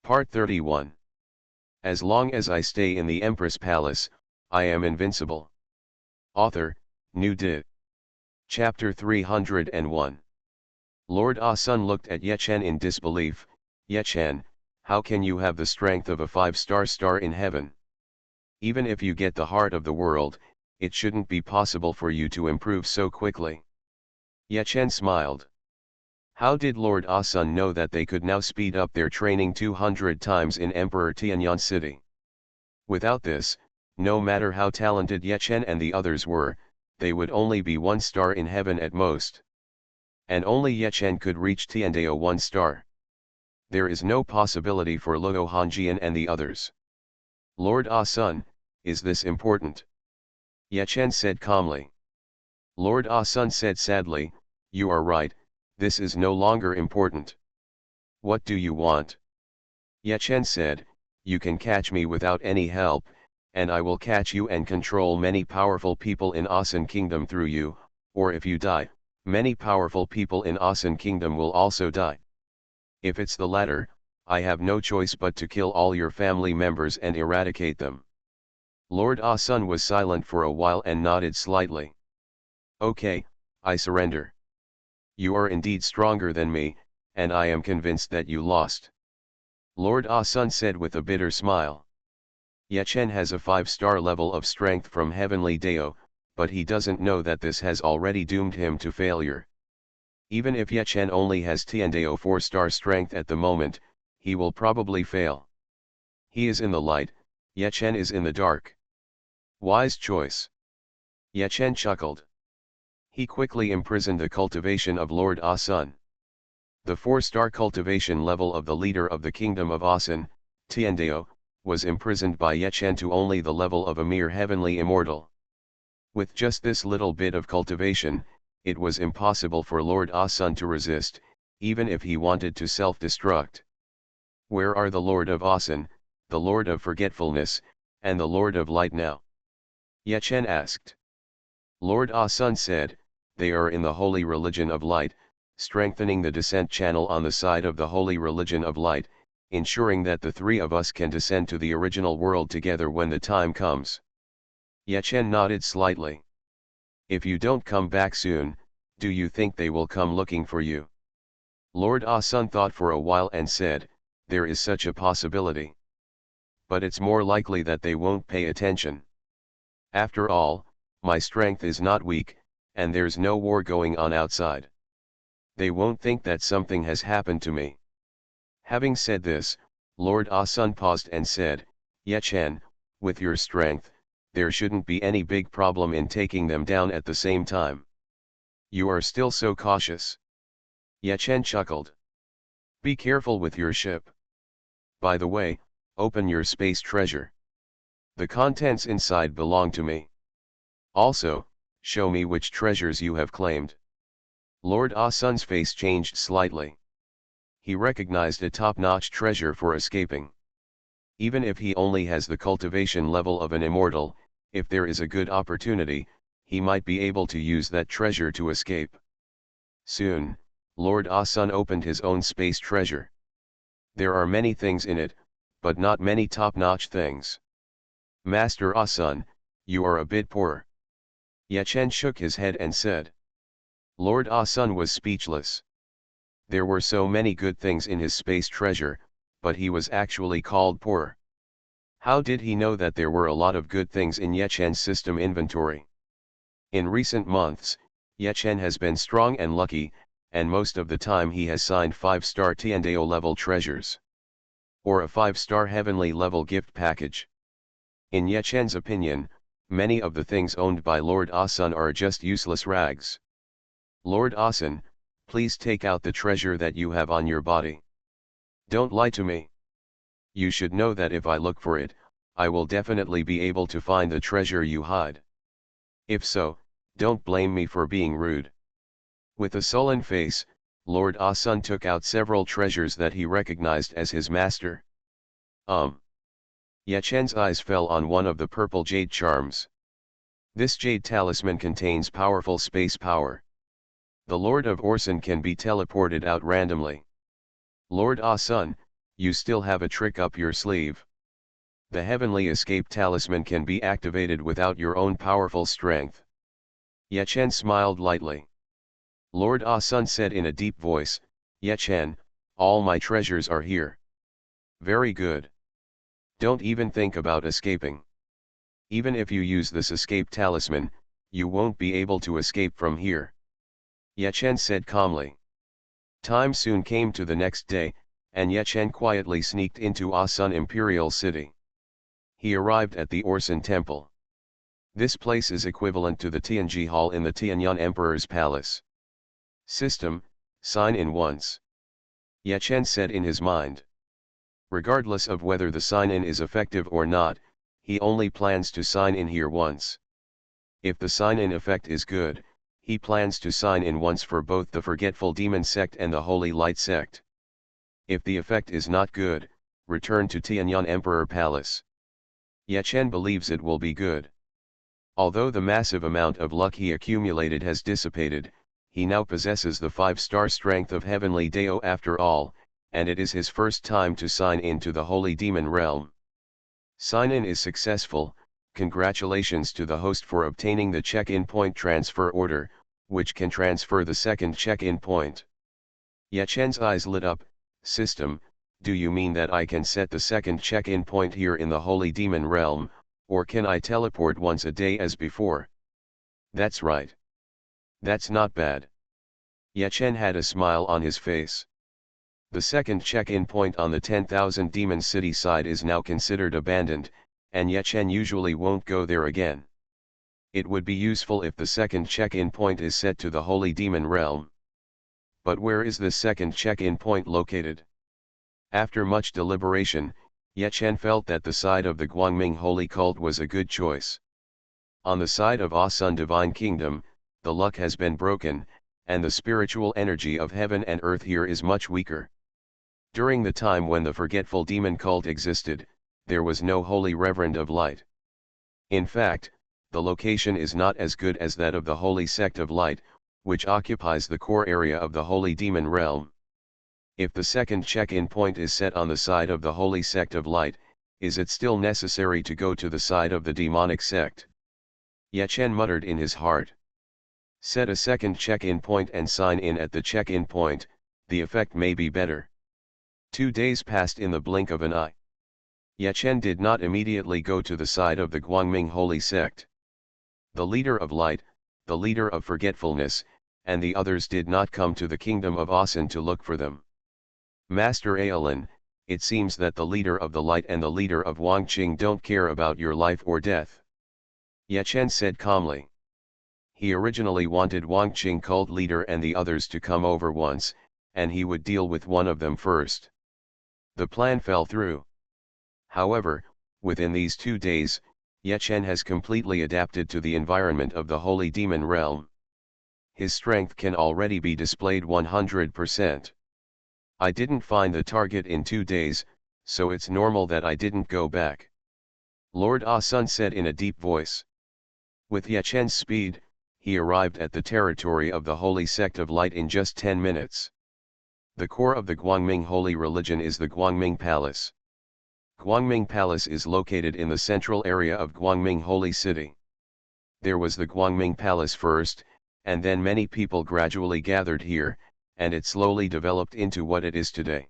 Part 31. As long as I stay in the Empress Palace, I am invincible. Author, New Did. Chapter 301. Lord Ah-Sun looked at Ye Chen in disbelief. Ye Chen, how can you have the strength of a 5-star star in heaven? Even if you get the heart of the world, it shouldn't be possible for you to improve so quickly. Ye Chen smiled. How did Lord Ah-Sun know that they could now speed up their training 200 times in Emperor Tianyan City? Without this, no matter how talented Ye Chen and the others were, they would only be 1 star in heaven at most. And only Ye Chen could reach Tiandao 1 star. There is no possibility for Luo Hanjian and the others. Lord Ah-Sun, is this important? Ye Chen said calmly. Lord Ah-Sun said sadly, you are right. This is no longer important. What do you want? Ye Chen said, you can catch me without any help, and I will catch you and control many powerful people in Asan Kingdom through you, or if you die, many powerful people in Asan Kingdom will also die. If it's the latter, I have no choice but to kill all your family members and eradicate them. Lord Ah-Sun was silent for a while and nodded slightly. Okay, I surrender. You are indeed stronger than me, and I am convinced that you lost. Lord Ah-Sun said with a bitter smile. Ye Chen has a 5-star level of strength from Heavenly Dao, but he doesn't know that this has already doomed him to failure. Even if Ye Chen only has Tiandao 4-star strength at the moment, he will probably fail. He is in the light, Ye Chen is in the dark. Wise choice. Ye Chen chuckled. He quickly imprisoned the cultivation of Lord Ah-Sun. The 4-star cultivation level of the leader of the kingdom of Asan, Tiandao, was imprisoned by Ye Chen to only the level of a mere heavenly immortal. With just this little bit of cultivation, it was impossible for Lord Ah-Sun to resist, even if he wanted to self-destruct. Where are the Lord of Asan, the Lord of Forgetfulness, and the Lord of Light now? Ye Chen asked. Lord Ah-Sun said, they are in the holy religion of light, strengthening the descent channel on the side of the holy religion of light, ensuring that the 3 of us can descend to the original world together when the time comes. Ye Chen nodded slightly. If you don't come back soon, do you think they will come looking for you? Lord Ah-Sun thought for a while and said, there is such a possibility. But it's more likely that they won't pay attention. After all, my strength is not weak, and there's no war going on outside. They won't think that something has happened to me. Having said this, Lord Ah-Sun paused and said, Ye Chen, with your strength, there shouldn't be any big problem in taking them down at the same time. You are still so cautious. Ye Chen chuckled. Be careful with your ship. By the way, open your space treasure. The contents inside belong to me. Also, show me which treasures you have claimed. Lord Ah-Sun's face changed slightly. He recognized a top-notch treasure for escaping. Even if he only has the cultivation level of an immortal, if there is a good opportunity, he might be able to use that treasure to escape. Soon, Lord Ah-Sun opened his own space treasure. There are many things in it, but not many top-notch things. Master Ah-Sun, you are a bit poor. Ye Chen shook his head and said. Lord Ah-Sun was speechless. There were so many good things in his space treasure, but he was actually called poor. How did he know that there were a lot of good things in Ye Chen's system inventory? In recent months, Ye Chen has been strong and lucky, and most of the time he has signed 5-star Tiandao level treasures. Or a 5-star heavenly level gift package. In Ye Chen's opinion, many of the things owned by Lord Ah-Sun are just useless rags. Lord Ah-Sun, please take out the treasure that you have on your body. Don't lie to me. You should know that if I look for it, I will definitely be able to find the treasure you hide. If so, don't blame me for being rude. With a sullen face, Lord Ah-Sun took out several treasures that he recognized as his master. Ye Chen's eyes fell on one of the purple jade charms. This jade talisman contains powerful space power. The Lord of Orson can be teleported out randomly. Lord Ah-Sun, You still have a trick up your sleeve. The heavenly escape talisman can be activated without your own powerful strength. Ye Chen smiled lightly. Lord Ah Sun said in a deep voice, Ye Chen, all my treasures are here. Very good. Don't even think about escaping. Even if you use this escape talisman, you won't be able to escape from here. Ye Chen said calmly. Time soon came to the next day, and Ye Chen quietly sneaked into Ah Sun Imperial City. He arrived at the Orson Temple. This place is equivalent to the Tianji Hall in the Tianyuan Emperor's Palace. System, sign in once. Ye Chen said in his mind. Regardless of whether the sign-in is effective or not, he only plans to sign in here once. If the sign-in effect is good, he plans to sign in once for both the Forgetful Demon sect and the Holy Light sect. If the effect is not good, return to Tianyuan Emperor Palace. Ye Chen believes it will be good. Although the massive amount of luck he accumulated has dissipated, he now possesses the 5-star strength of Heavenly Dao after all, and it is his first time to sign in to the Holy Demon Realm. Sign-in is successful. Congratulations to the host for obtaining the check-in point transfer order, which can transfer the second check-in point. Ye Chen's eyes lit up. System, do you mean that I can set the second check-in point here in the Holy Demon Realm, or can I teleport once a day as before? That's right. That's not bad. Ye Chen had a smile on his face. The second check-in point on the 10,000 Demon City side is now considered abandoned, and Ye Chen usually won't go there again. It would be useful if the second check-in point is set to the Holy Demon Realm. But where is this second check-in point located? After much deliberation, Ye Chen felt that the side of the Guangming Holy Cult was a good choice. On the side of Ah Sun Divine Kingdom, the luck has been broken, and the spiritual energy of heaven and earth here is much weaker. During the time when the forgetful demon cult existed, there was no Holy Reverend of Light. In fact, the location is not as good as that of the Holy Sect of Light, which occupies the core area of the Holy Demon Realm. If the second check-in point is set on the side of the Holy Sect of Light, is it still necessary to go to the side of the demonic sect? Ye Chen muttered in his heart. Set a second check-in point and sign in at the check-in point, the effect may be better. 2 days passed in the blink of an eye. Ye Chen did not immediately go to the side of the Guangming Holy Sect. The leader of light, the leader of forgetfulness, and the others did not come to the kingdom of Asen to look for them. Master Aolin, it seems that the leader of the light and the leader of Wangqing don't care about your life or death. Ye Chen said calmly. He originally wanted Wangqing cult leader and the others to come over once, and he would deal with one of them first. The plan fell through. However, within these 2 days, Ye Chen has completely adapted to the environment of the Holy Demon Realm. His strength can already be displayed 100%. I didn't find the target in 2 days, so it's normal that I didn't go back. Lord Ah Sun said in a deep voice. With Ye Chen's speed, he arrived at the territory of the Holy Sect of Light in just 10 minutes. The core of the Guangming holy religion is the Guangming Palace. Guangming Palace is located in the central area of Guangming Holy City. There was the Guangming Palace first, and then many people gradually gathered here, and it slowly developed into what it is today.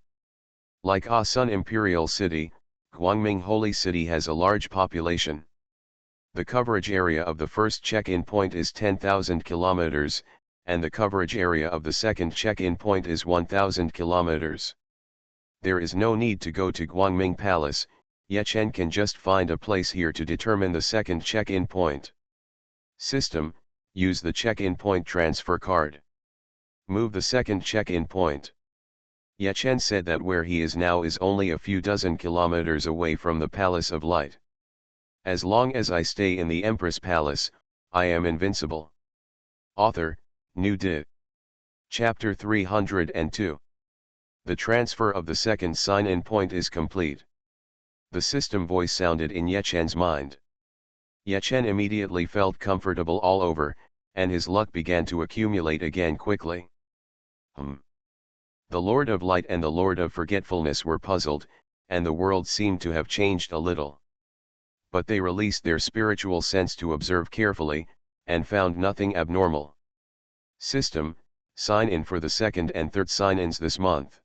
Like Ah Sun Imperial City, Guangming Holy City has a large population. The coverage area of the first check-in point is 10,000 kilometers, and the coverage area of the second check-in point is 1,000 kilometers. There is no need to go to Guangming Palace. Ye Chen can just find a place here to determine the second check-in point. System, use the check-in point transfer card. Move the second check-in point. Ye Chen said that where he is now is only a few dozen kilometers away from the Palace of Light. As long as I stay in the Empress Palace, I am invincible. Author, New Dit. Chapter 302. The transfer of the second sign-in point is complete. The system voice sounded in Ye Chen's mind. Ye Chen immediately felt comfortable all over, and his luck began to accumulate again quickly. The Lord of Light and the Lord of Forgetfulness were puzzled, and the world seemed to have changed a little. But they released their spiritual sense to observe carefully, and found nothing abnormal. System, sign in for the second and third sign-ins this month.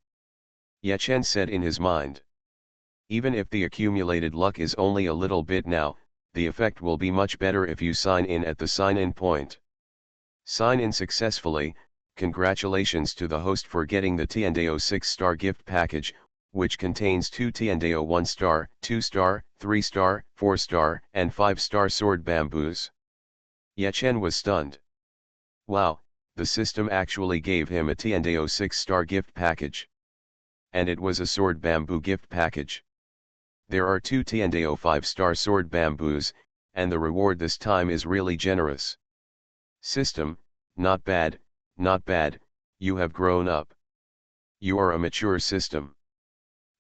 Yechen said in his mind. Even if the accumulated luck is only a little bit now, the effect will be much better if you sign in at the sign-in point. Sign in successfully. Congratulations to the host for getting the Tiandeo 6-star gift package, which contains 2 Tiandeo 1-star, 2-star, 3-star, 4-star, and 5-star sword bamboos. Yechen was stunned. Wow, the system actually gave him a Tiandeo 6-star gift package. And it was a sword bamboo gift package. There are 2 Tiandeo 5-star sword bamboos, and the reward this time is really generous. System, not bad, not bad, you have grown up. You are a mature system.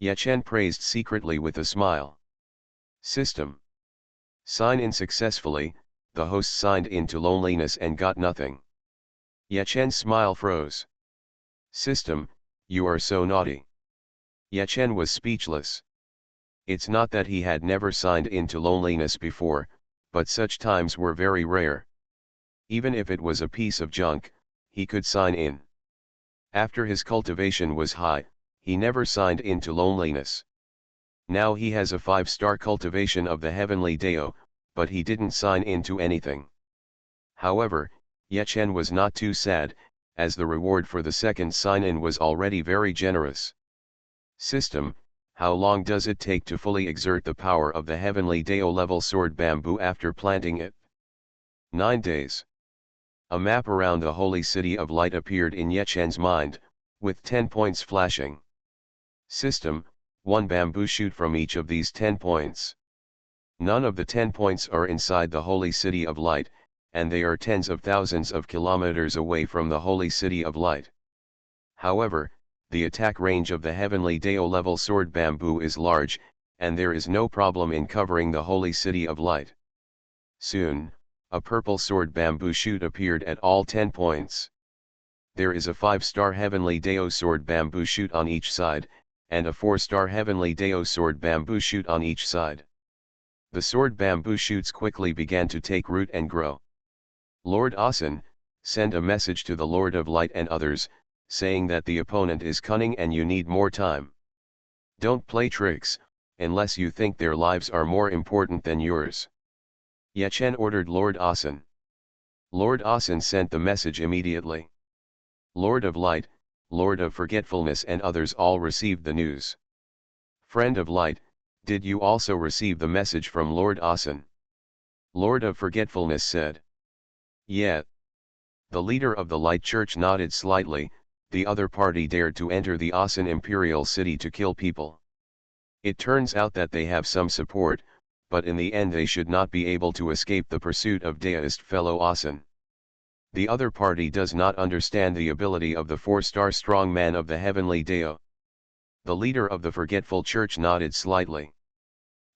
Yechen praised secretly with a smile. System. Sign in successfully. The host signed into loneliness and got nothing. Yechen's smile froze. System, you are so naughty. Yechen was speechless. It's not that he had never signed into loneliness before, but such times were very rare. Even if it was a piece of junk, he could sign in. After his cultivation was high, he never signed into loneliness. Now he has a 5-star cultivation of the heavenly Deo, but he didn't sign into anything. However, Yechen was not too sad, as the reward for the second sign-in was already very generous. System, how long does it take to fully exert the power of the heavenly Deo level sword bamboo after planting it? 9 days. A map around the holy city of light appeared in Yechen's mind, with 10 points flashing. System, 1 bamboo shoot from each of these 10 points. None of the 10 points are inside the holy city of light, and they are tens of thousands of kilometers away from the holy city of light. However, the attack range of the heavenly Deo level sword bamboo is large, and there is no problem in covering the holy city of light. Soon, a purple sword bamboo shoot appeared at all 10 points. There is a 5-star heavenly Deo sword bamboo shoot on each side, and a 4-star heavenly Deo sword bamboo shoot on each side. The sword bamboo shoots quickly began to take root and grow. Lord Asen, send a message to the Lord of Light and others, saying that the opponent is cunning and you need more time. Don't play tricks, unless you think their lives are more important than yours. Yechen ordered Lord Asen. Lord Asen sent the message immediately. Lord of Light, Lord of Forgetfulness and others all received the news. Friend of Light, did you also receive the message from Lord Asen? Lord of Forgetfulness said. Yeah. The leader of the Light Church nodded slightly. The other party dared to enter the Asen imperial city to kill people. It turns out that they have some support, but in the end they should not be able to escape the pursuit of deist fellow Asen. The other party does not understand the ability of the 4-star strong man of the heavenly Deo. The leader of the forgetful church nodded slightly.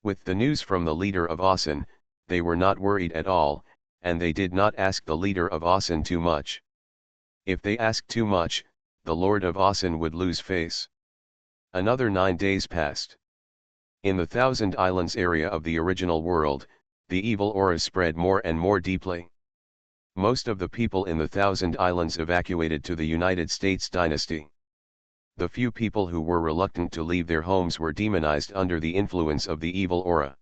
With the news from the leader of Asen, they were not worried at all, and they did not ask the leader of Asen too much. If they asked too much, the Lord of Asen would lose face. Another 9 days passed. In the Thousand Islands area of the original world, the evil aura spread more and more deeply. Most of the people in the Thousand Islands evacuated to the United States dynasty. The few people who were reluctant to leave their homes were demonized under the influence of the evil aura.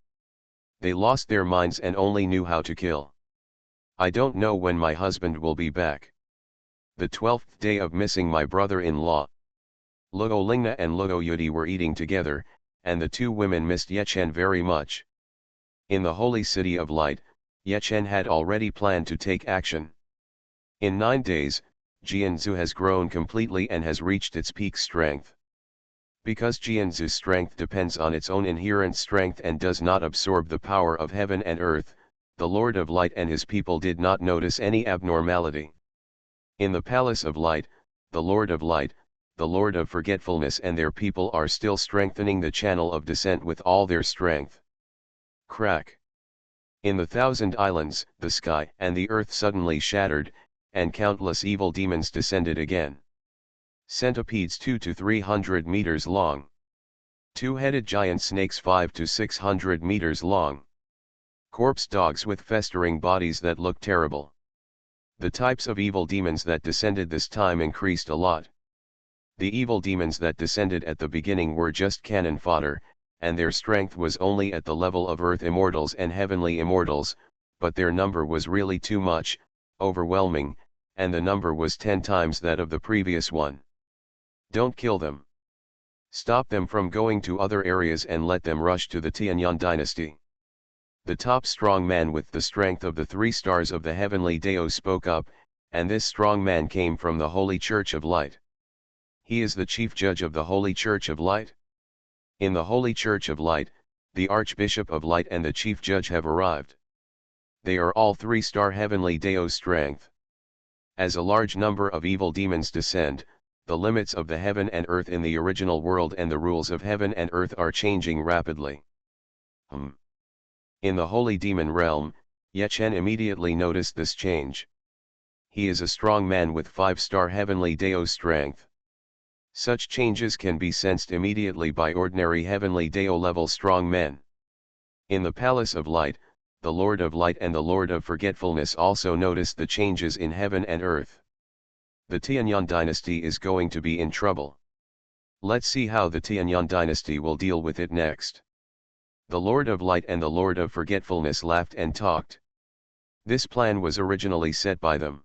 They lost their minds and only knew how to kill. I don't know when my husband will be back. The 12th day of missing my brother-in-law. Luo Lingna and Luo Yudi were eating together, and the 2 women missed Yechen very much. In the holy city of light, Yechen had already planned to take action. In 9 days, Jianzhu has grown completely and has reached its peak strength. Because Jianzhu's strength depends on its own inherent strength and does not absorb the power of heaven and earth, the Lord of Light and his people did not notice any abnormality. In the Palace of Light, the Lord of Light, the Lord of Forgetfulness and their people are still strengthening the channel of descent with all their strength. Crack. In the Thousand Islands, the sky and the earth suddenly shattered, and countless evil demons descended again. Centipedes 2 to 300 meters long. Two-headed giant snakes 5 to 600 meters long. Corpse dogs with festering bodies that look terrible. The types of evil demons that descended this time increased a lot. The evil demons that descended at the beginning were just cannon fodder, and their strength was only at the level of earth immortals and heavenly immortals, but their number was really too much, overwhelming, and the number was 10 times that of the previous one. Don't kill them. Stop them from going to other areas and let them rush to the Tianyang dynasty. The top strong man with the strength of the 3 stars of the heavenly Dao spoke up, and this strong man came from the Holy Church of Light. He is the chief judge of the Holy Church of Light. In the Holy Church of Light, the Archbishop of Light and the chief judge have arrived. They are all 3-star heavenly Dao strength. As a large number of evil demons descend, the limits of the heaven and earth in the original world and the rules of heaven and earth are changing rapidly. In the holy demon realm, Yechen immediately noticed this change. He is a strong man with 5-star heavenly Dao strength. Such changes can be sensed immediately by ordinary heavenly Dao level strong men. In the Palace of Light, the Lord of Light and the Lord of Forgetfulness also noticed the changes in heaven and earth. The Tianyang dynasty is going to be in trouble. Let's see how the Tianyang dynasty will deal with it next. The Lord of Light and the Lord of Forgetfulness laughed and talked. This plan was originally set by them.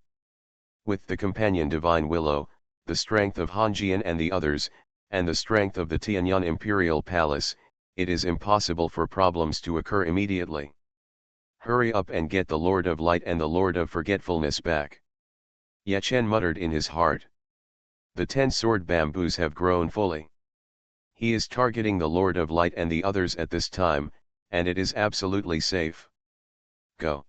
With the companion Divine Willow, the strength of Hanjian and the others, and the strength of the Tianyang Imperial Palace, it is impossible for problems to occur immediately. Hurry up and get the Lord of Light and the Lord of Forgetfulness back. Yechen muttered in his heart. The 10 sword bamboos have grown fully. He is targeting the Lord of Light and the others at this time, and it is absolutely safe. Go.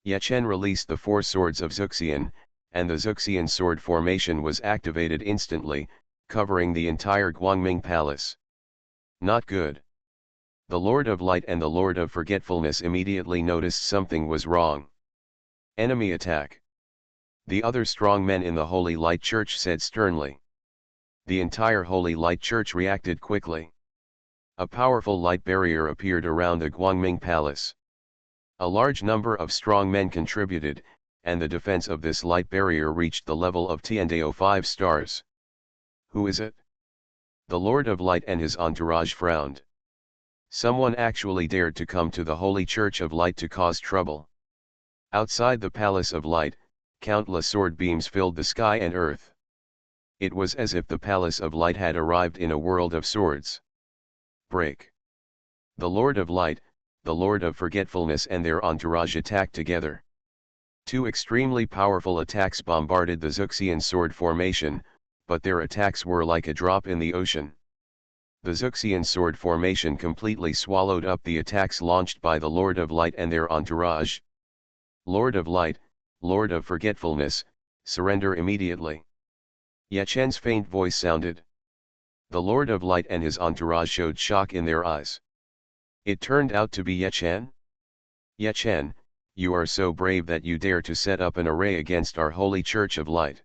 Yechen released the 4 swords of Xuxian, and the Xuxian sword formation was activated instantly, covering the entire Guangming Palace. Not good. The Lord of Light and the Lord of Forgetfulness immediately noticed something was wrong. Enemy attack. The other strong men in the Holy Light Church said sternly. The entire Holy Light Church reacted quickly. A powerful light barrier appeared around the Guangming Palace. A large number of strong men contributed, and the defense of this light barrier reached the level of Tiandao 5 stars. Who is it? The Lord of Light and his entourage frowned. Someone actually dared to come to the Holy Church of Light to cause trouble. Outside the Palace of Light, countless sword beams filled the sky and earth. It was as if the Palace of Light had arrived in a world of swords. Break. The Lord of Light, the Lord of Forgetfulness and their entourage attacked together. 2 extremely powerful attacks bombarded the Xuxian sword formation, but their attacks were like a drop in the ocean. The Xuxian sword formation completely swallowed up the attacks launched by the Lord of Light and their entourage. Lord of Light, Lord of Forgetfulness, surrender immediately. Yechen's faint voice sounded. The Lord of Light and his entourage showed shock in their eyes. It turned out to be Yechen? Yechen, you are so brave that you dare to set up an array against our Holy Church of Light.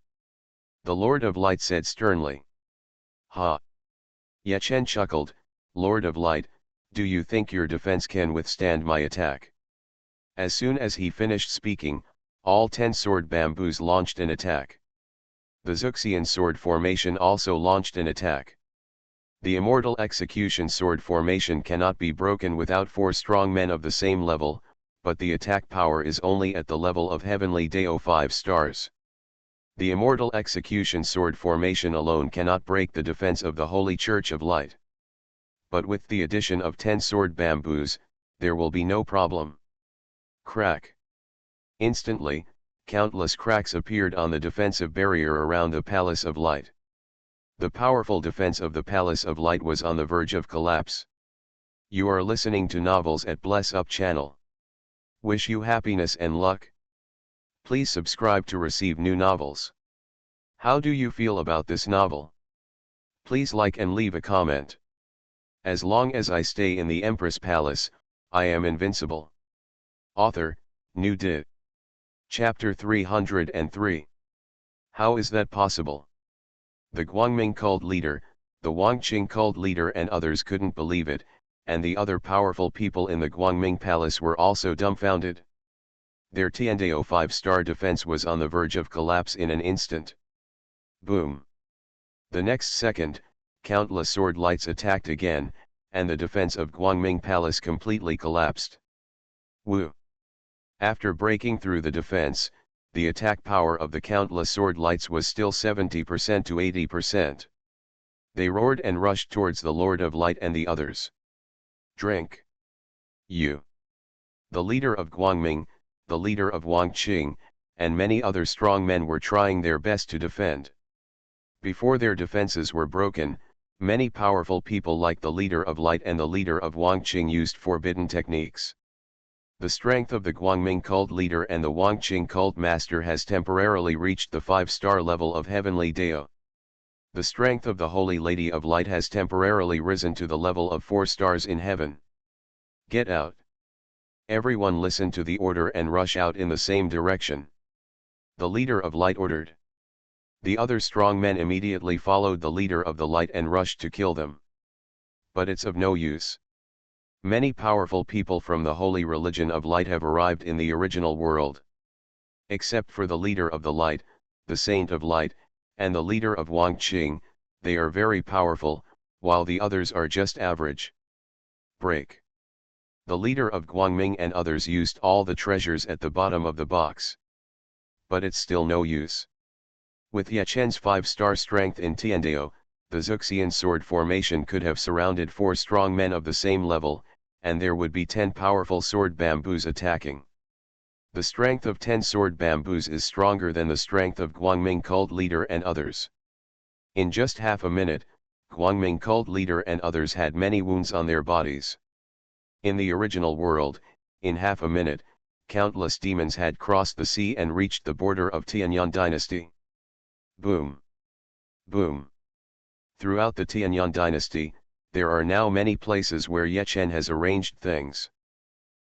The Lord of Light said sternly. Ha! Yechen chuckled, Lord of Light, do you think your defense can withstand my attack? As soon as he finished speaking, all 10 sword bamboos launched an attack. The Xuxian sword formation also launched an attack. The immortal execution sword formation cannot be broken without 4 strong men of the same level, but the attack power is only at the level of heavenly Dao 5 stars. The immortal execution sword formation alone cannot break the defense of the Holy Church of Light. But with the addition of 10 sword bamboos, there will be no problem. Crack. Instantly, countless cracks appeared on the defensive barrier around the Palace of Light. The powerful defense of the Palace of Light was on the verge of collapse. You are listening to Novels at Bless Up channel. Wish you happiness and luck. Please subscribe to receive new novels. How do you feel about this novel? Please like and leave a comment. As long as I stay in the Empress Palace, I am invincible. Author, New Did. Chapter 303. How is that possible? The Guangming cult leader, the Wangqing cult leader and others couldn't believe it, and the other powerful people in the Guangming Palace were also dumbfounded. Their Tiandao 5-star defense was on the verge of collapse in an instant. Boom! The next second, countless sword lights attacked again, and the defense of Guangming Palace completely collapsed. Woo! After breaking through the defense, the attack power of the countless sword lights was still 70% to 80%. They roared and rushed towards the Lord of Light and the others. Drink! You! The leader of Guangming, the leader of Wangqing, and many other strong men were trying their best to defend. Before their defenses were broken, many powerful people like the leader of Light and the leader of Wangqing used forbidden techniques. The strength of the Guangming cult leader and the Wangqing cult master has temporarily reached the 5-star level of Heavenly Dao. The strength of the Holy Lady of Light has temporarily risen to the level of 4 stars in heaven. Get out! Everyone listen to the order and rush out in the same direction. The leader of Light ordered. The other strong men immediately followed the leader of the Light and rushed to kill them. But it's of no use. Many powerful people from the holy religion of Light have arrived in the original world. Except for the leader of the Light, the Saint of Light, and the leader of Wangqing, they are very powerful, while the others are just average. Break! The leader of Guangming and others used all the treasures at the bottom of the box. But it's still no use. With Ye Chen's 5-star strength in Tiandao, the Zuxian sword formation could have surrounded 4 strong men of the same level, and there would be 10 powerful sword bamboos attacking. The strength of 10 sword bamboos is stronger than the strength of Guangming cult leader and others. In just half a minute, Guangming cult leader and others had many wounds on their bodies. In the original world, in half a minute, countless demons had crossed the sea and reached the border of Tianyang dynasty. Boom! Boom! Throughout the Tianyang dynasty, there are now many places where Ye Chen has arranged things.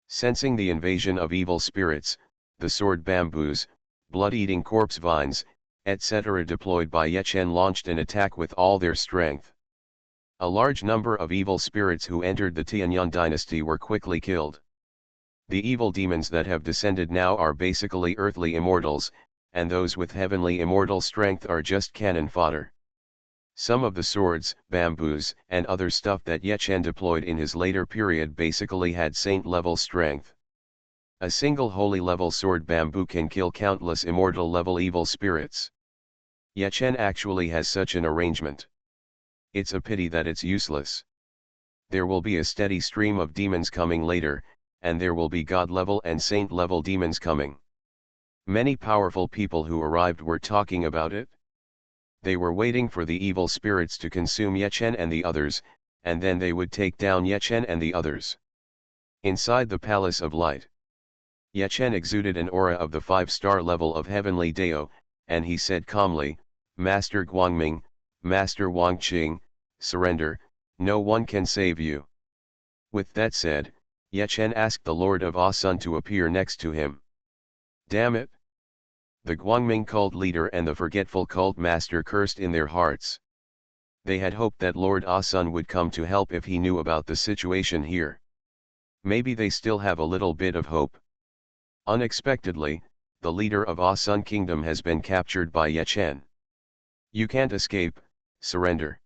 Sensing the invasion of evil spirits, the sword bamboos, blood-eating corpse vines, etc. deployed by Ye Chen launched an attack with all their strength. A large number of evil spirits who entered the Tianyang dynasty were quickly killed. The evil demons that have descended now are basically earthly immortals, and those with heavenly immortal strength are just cannon fodder. Some of the swords, bamboos, and other stuff that Ye Chen deployed in his later period basically had saint-level strength. A single holy-level sword bamboo can kill countless immortal-level evil spirits. Ye Chen actually has such an arrangement. It's a pity that it's useless. There will be a steady stream of demons coming later, and there will be god-level and saint-level demons coming. Many powerful people who arrived were talking about it. They were waiting for the evil spirits to consume Ye Chen and the others, and then they would take down Ye Chen and the others. Inside the Palace of Light, Ye Chen exuded an aura of the 5-star level of Heavenly Dao, and he said calmly, "Master Guangming, Master Wangqing, surrender, no one can save you." With that said, Ye Chen asked the Lord of Asun to appear next to him. Damn it! The Guangming cult leader and the forgetful cult master cursed in their hearts. They had hoped that Lord Asun would come to help if he knew about the situation here. Maybe they still have a little bit of hope. Unexpectedly, the leader of Asun Kingdom has been captured by Ye Chen. You can't escape, surrender.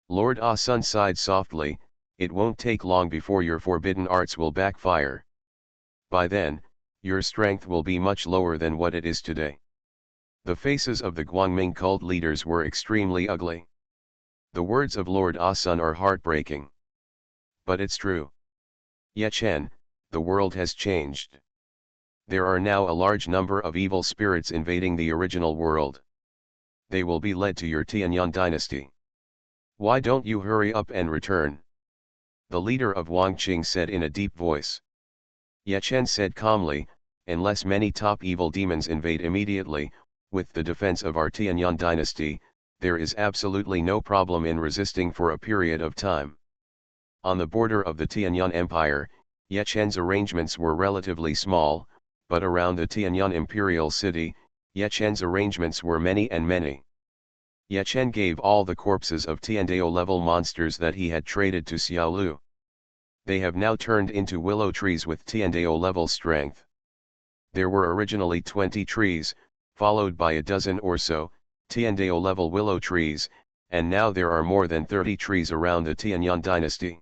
Lord Asun sighed softly, it won't take long before your forbidden arts will backfire. By then, your strength will be much lower than what it is today. The faces of the Guangming cult leaders were extremely ugly. The words of Lord Asun are heartbreaking. But it's true. Ye Chen, the world has changed. There are now a large number of evil spirits invading the original world. They will be led to your Tianyang dynasty. Why don't you hurry up and return? The leader of Wangqing said in a deep voice. Ye Chen said calmly, unless many top evil demons invade immediately, with the defense of our Tianyang dynasty, there is absolutely no problem in resisting for a period of time. On the border of the Tianyang Empire, Ye Chen's arrangements were relatively small, but around the Tianyang imperial city, Ye Chen's arrangements were many and many. Chen gave all the corpses of Tiandao level monsters that he had traded to Xiaolu. They have now turned into willow trees with Tiandao level strength. There were originally 20 trees, followed by a dozen or so, Tiandao level willow trees, and now there are more than 30 trees around the Tianyang dynasty.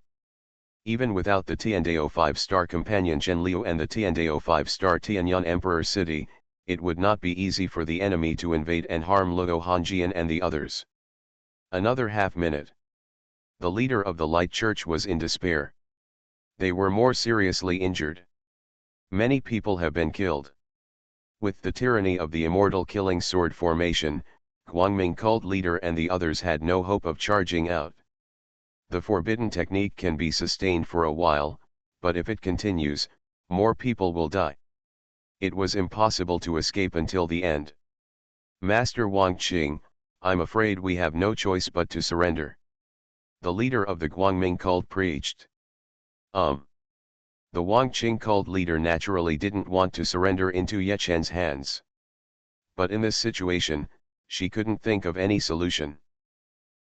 Even without the Tiandao 5-star companion Zhenliu and the Tiandao 5-star Tianyang Emperor City, it would not be easy for the enemy to invade and harm Luo Hongjian and the others. Another half-minute. The leader of the Light Church was in despair. They were more seriously injured. Many people have been killed. With the tyranny of the immortal killing sword formation, Guangming cult leader and the others had no hope of charging out. The forbidden technique can be sustained for a while, but if it continues, more people will die. It was impossible to escape until the end. Master Wang Qing, I'm afraid we have no choice but to surrender. The leader of the Guangming cult preached. The Wang Qing cult leader naturally didn't want to surrender into Chen's hands. But in this situation, she couldn't think of any solution.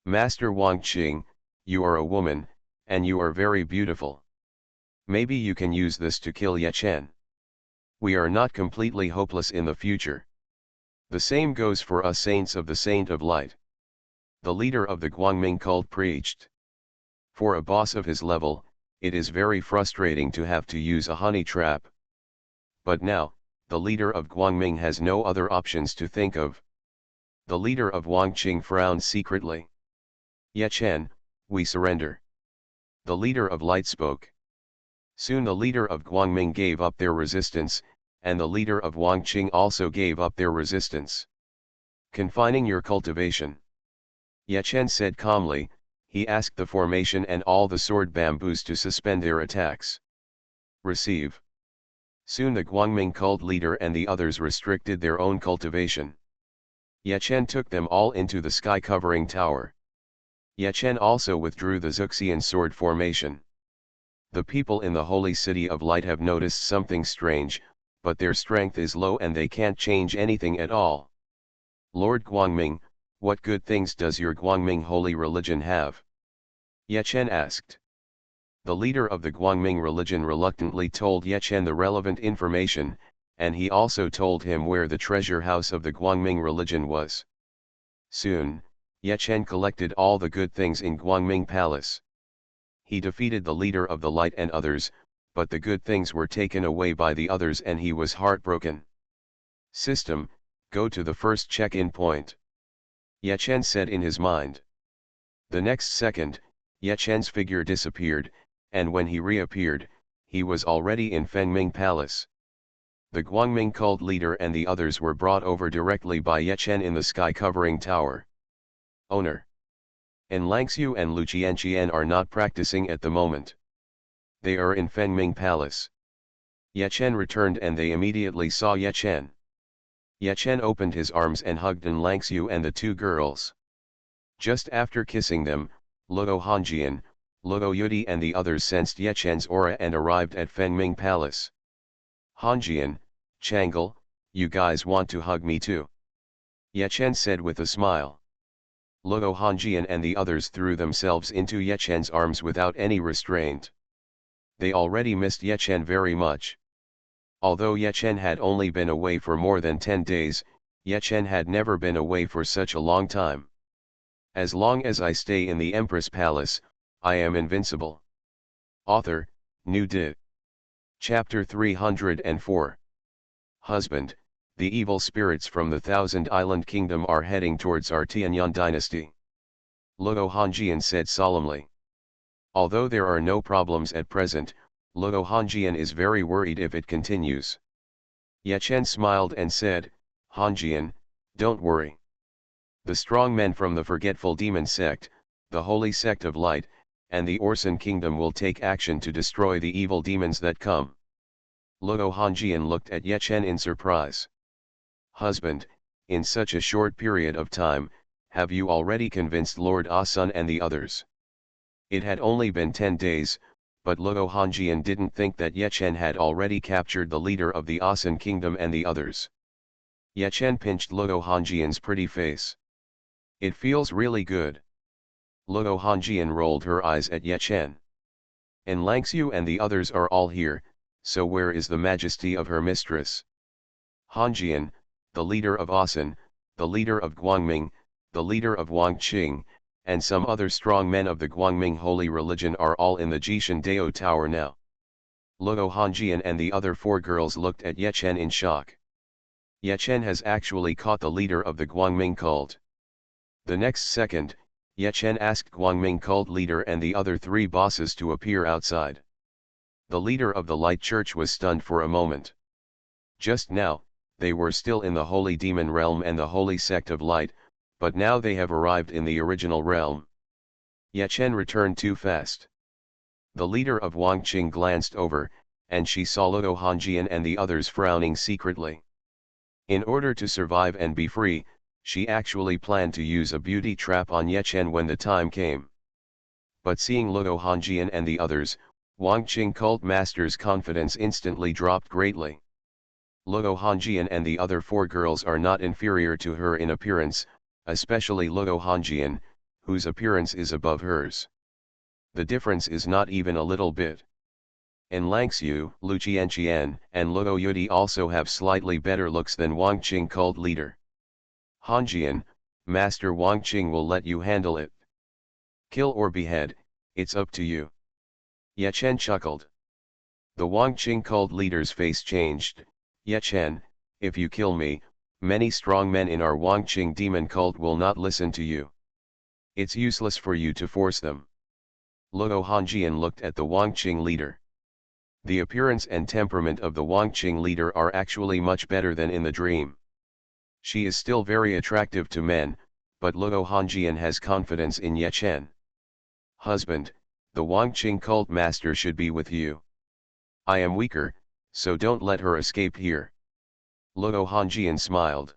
Master Wang Qing, you are a woman, and you are very beautiful. Maybe you can use this to kill Chen. We are not completely hopeless in the future. The same goes for us saints of the Saint of Light. The leader of the Guangming cult preached. For a boss of his level, it is very frustrating to have to use a honey trap. But now, the leader of Guangming has no other options to think of. The leader of Wangqing frowned secretly. Chen, we surrender. The leader of Light spoke. Soon the leader of Guangming gave up their resistance, and the leader of Wangqing also gave up their resistance. Confining your cultivation. Chen said calmly. He asked the formation and all the sword bamboos to suspend their attacks. Receive. Soon the Guangming cult leader and the others restricted their own cultivation. Chen took them all into the sky-covering tower. Chen also withdrew the Zuxian sword formation. The people in the Holy City of Light have noticed something strange, but their strength is low and they can't change anything at all. Lord Guangming, what good things does your Guangming holy religion have? Chen asked. The leader of the Guangming religion reluctantly told Chen the relevant information, and he also told him where the treasure house of the Guangming religion was. Soon, Chen collected all the good things in Guangming Palace. He defeated the leader of the Light and others, but the good things were taken away by the others and he was heartbroken. System, go to the first check-in point. Chen said in his mind. The next second, Chen's figure disappeared, and when he reappeared, he was already in Fengming Palace. The Guangming cult leader and the others were brought over directly by Chen in the sky-covering tower. Owner. En Langxiu and Lu Qianqian are not practicing at the moment. They are in Fengming Palace. Chen returned and they immediately saw Chen. Chen opened his arms and hugged En Langxiu and the two girls. Just after kissing them, Luo Hongjian, Luo Yudi and the others sensed Chen's aura and arrived at Fengming Palace. Hongjian, Chang'e, you guys want to hug me too? Chen said with a smile. Luo Hongjian and the others threw themselves into Chen's arms without any restraint. They already missed Chen very much. Although Chen had only been away for more than 10 days, Chen had never been away for such a long time. As long as I stay in the Empress Palace, I am invincible. Author, New Di. Chapter 304. Husband, the evil spirits from the Thousand Island Kingdom are heading towards our Tianyang dynasty. Luo Hongjian said solemnly. Although there are no problems at present, Luo Hongjian is very worried if it continues. Chen smiled and said, Hongjian, don't worry. The strong men from the Forgetful Demon sect, the Holy Sect of Light, and the Orson Kingdom will take action to destroy the evil demons that come. Luo Hongjian looked at Chen in surprise. Husband, in such a short period of time, have you already convinced Lord Asun and the others? It had only been 10 days, but Luo Hongjian didn't think that Chen had already captured the leader of the Asun Kingdom and the others. Chen pinched Luo Hongjian's pretty face. It feels really good. Luo Hongjian rolled her eyes at Ye Chen. And Langxiu and the others are all here, so where is the majesty of her mistress? Hongjian, the leader of Asan, the leader of Guangming, the leader of Wangqing, and some other strong men of the Guangming holy religion are all in the Jishan Dao Tower now. Luo Hongjian and the other four girls looked at Ye Chen in shock. Ye Chen has actually caught the leader of the Guangming cult. The next second, Ye Chen asked Guangming cult leader and the other three bosses to appear outside. The leader of the Light Church was stunned for a moment. Just now, they were still in the Holy Demon realm and the Holy Sect of Light, but now they have arrived in the original realm. Ye Chen returned too fast. The leader of Wangqing glanced over, and she saw Luo Hongjian and the others frowning secretly. In order to survive and be free, she actually planned to use a beauty trap on Ye Chen when the time came. But seeing Luo Hongjian and the others, Wangqing cult master's confidence instantly dropped greatly. Luo Hongjian and the other four girls are not inferior to her in appearance, especially Luo Hongjian, whose appearance is above hers. The difference is not even a little bit. And Langxiu, Lu Qianqian, and Luo Yudi also have slightly better looks than Wangqing cult leader. Hongjian, Master Wangqing will let you handle it. Kill or behead, it's up to you. Ye Chen chuckled. The Wangqing cult leader's face changed. Ye Chen, if you kill me, many strong men in our Wangqing demon cult will not listen to you. It's useless for you to force them. Luo Hongjian looked at the Wangqing leader. The appearance and temperament of the Wangqing leader are actually much better than in the dream. She is still very attractive to men, but Luo Hongjian has confidence in Ye Chen. Husband, the Wangqing cult master should be with you. I am weaker, so don't let her escape here. Luo Hongjian smiled.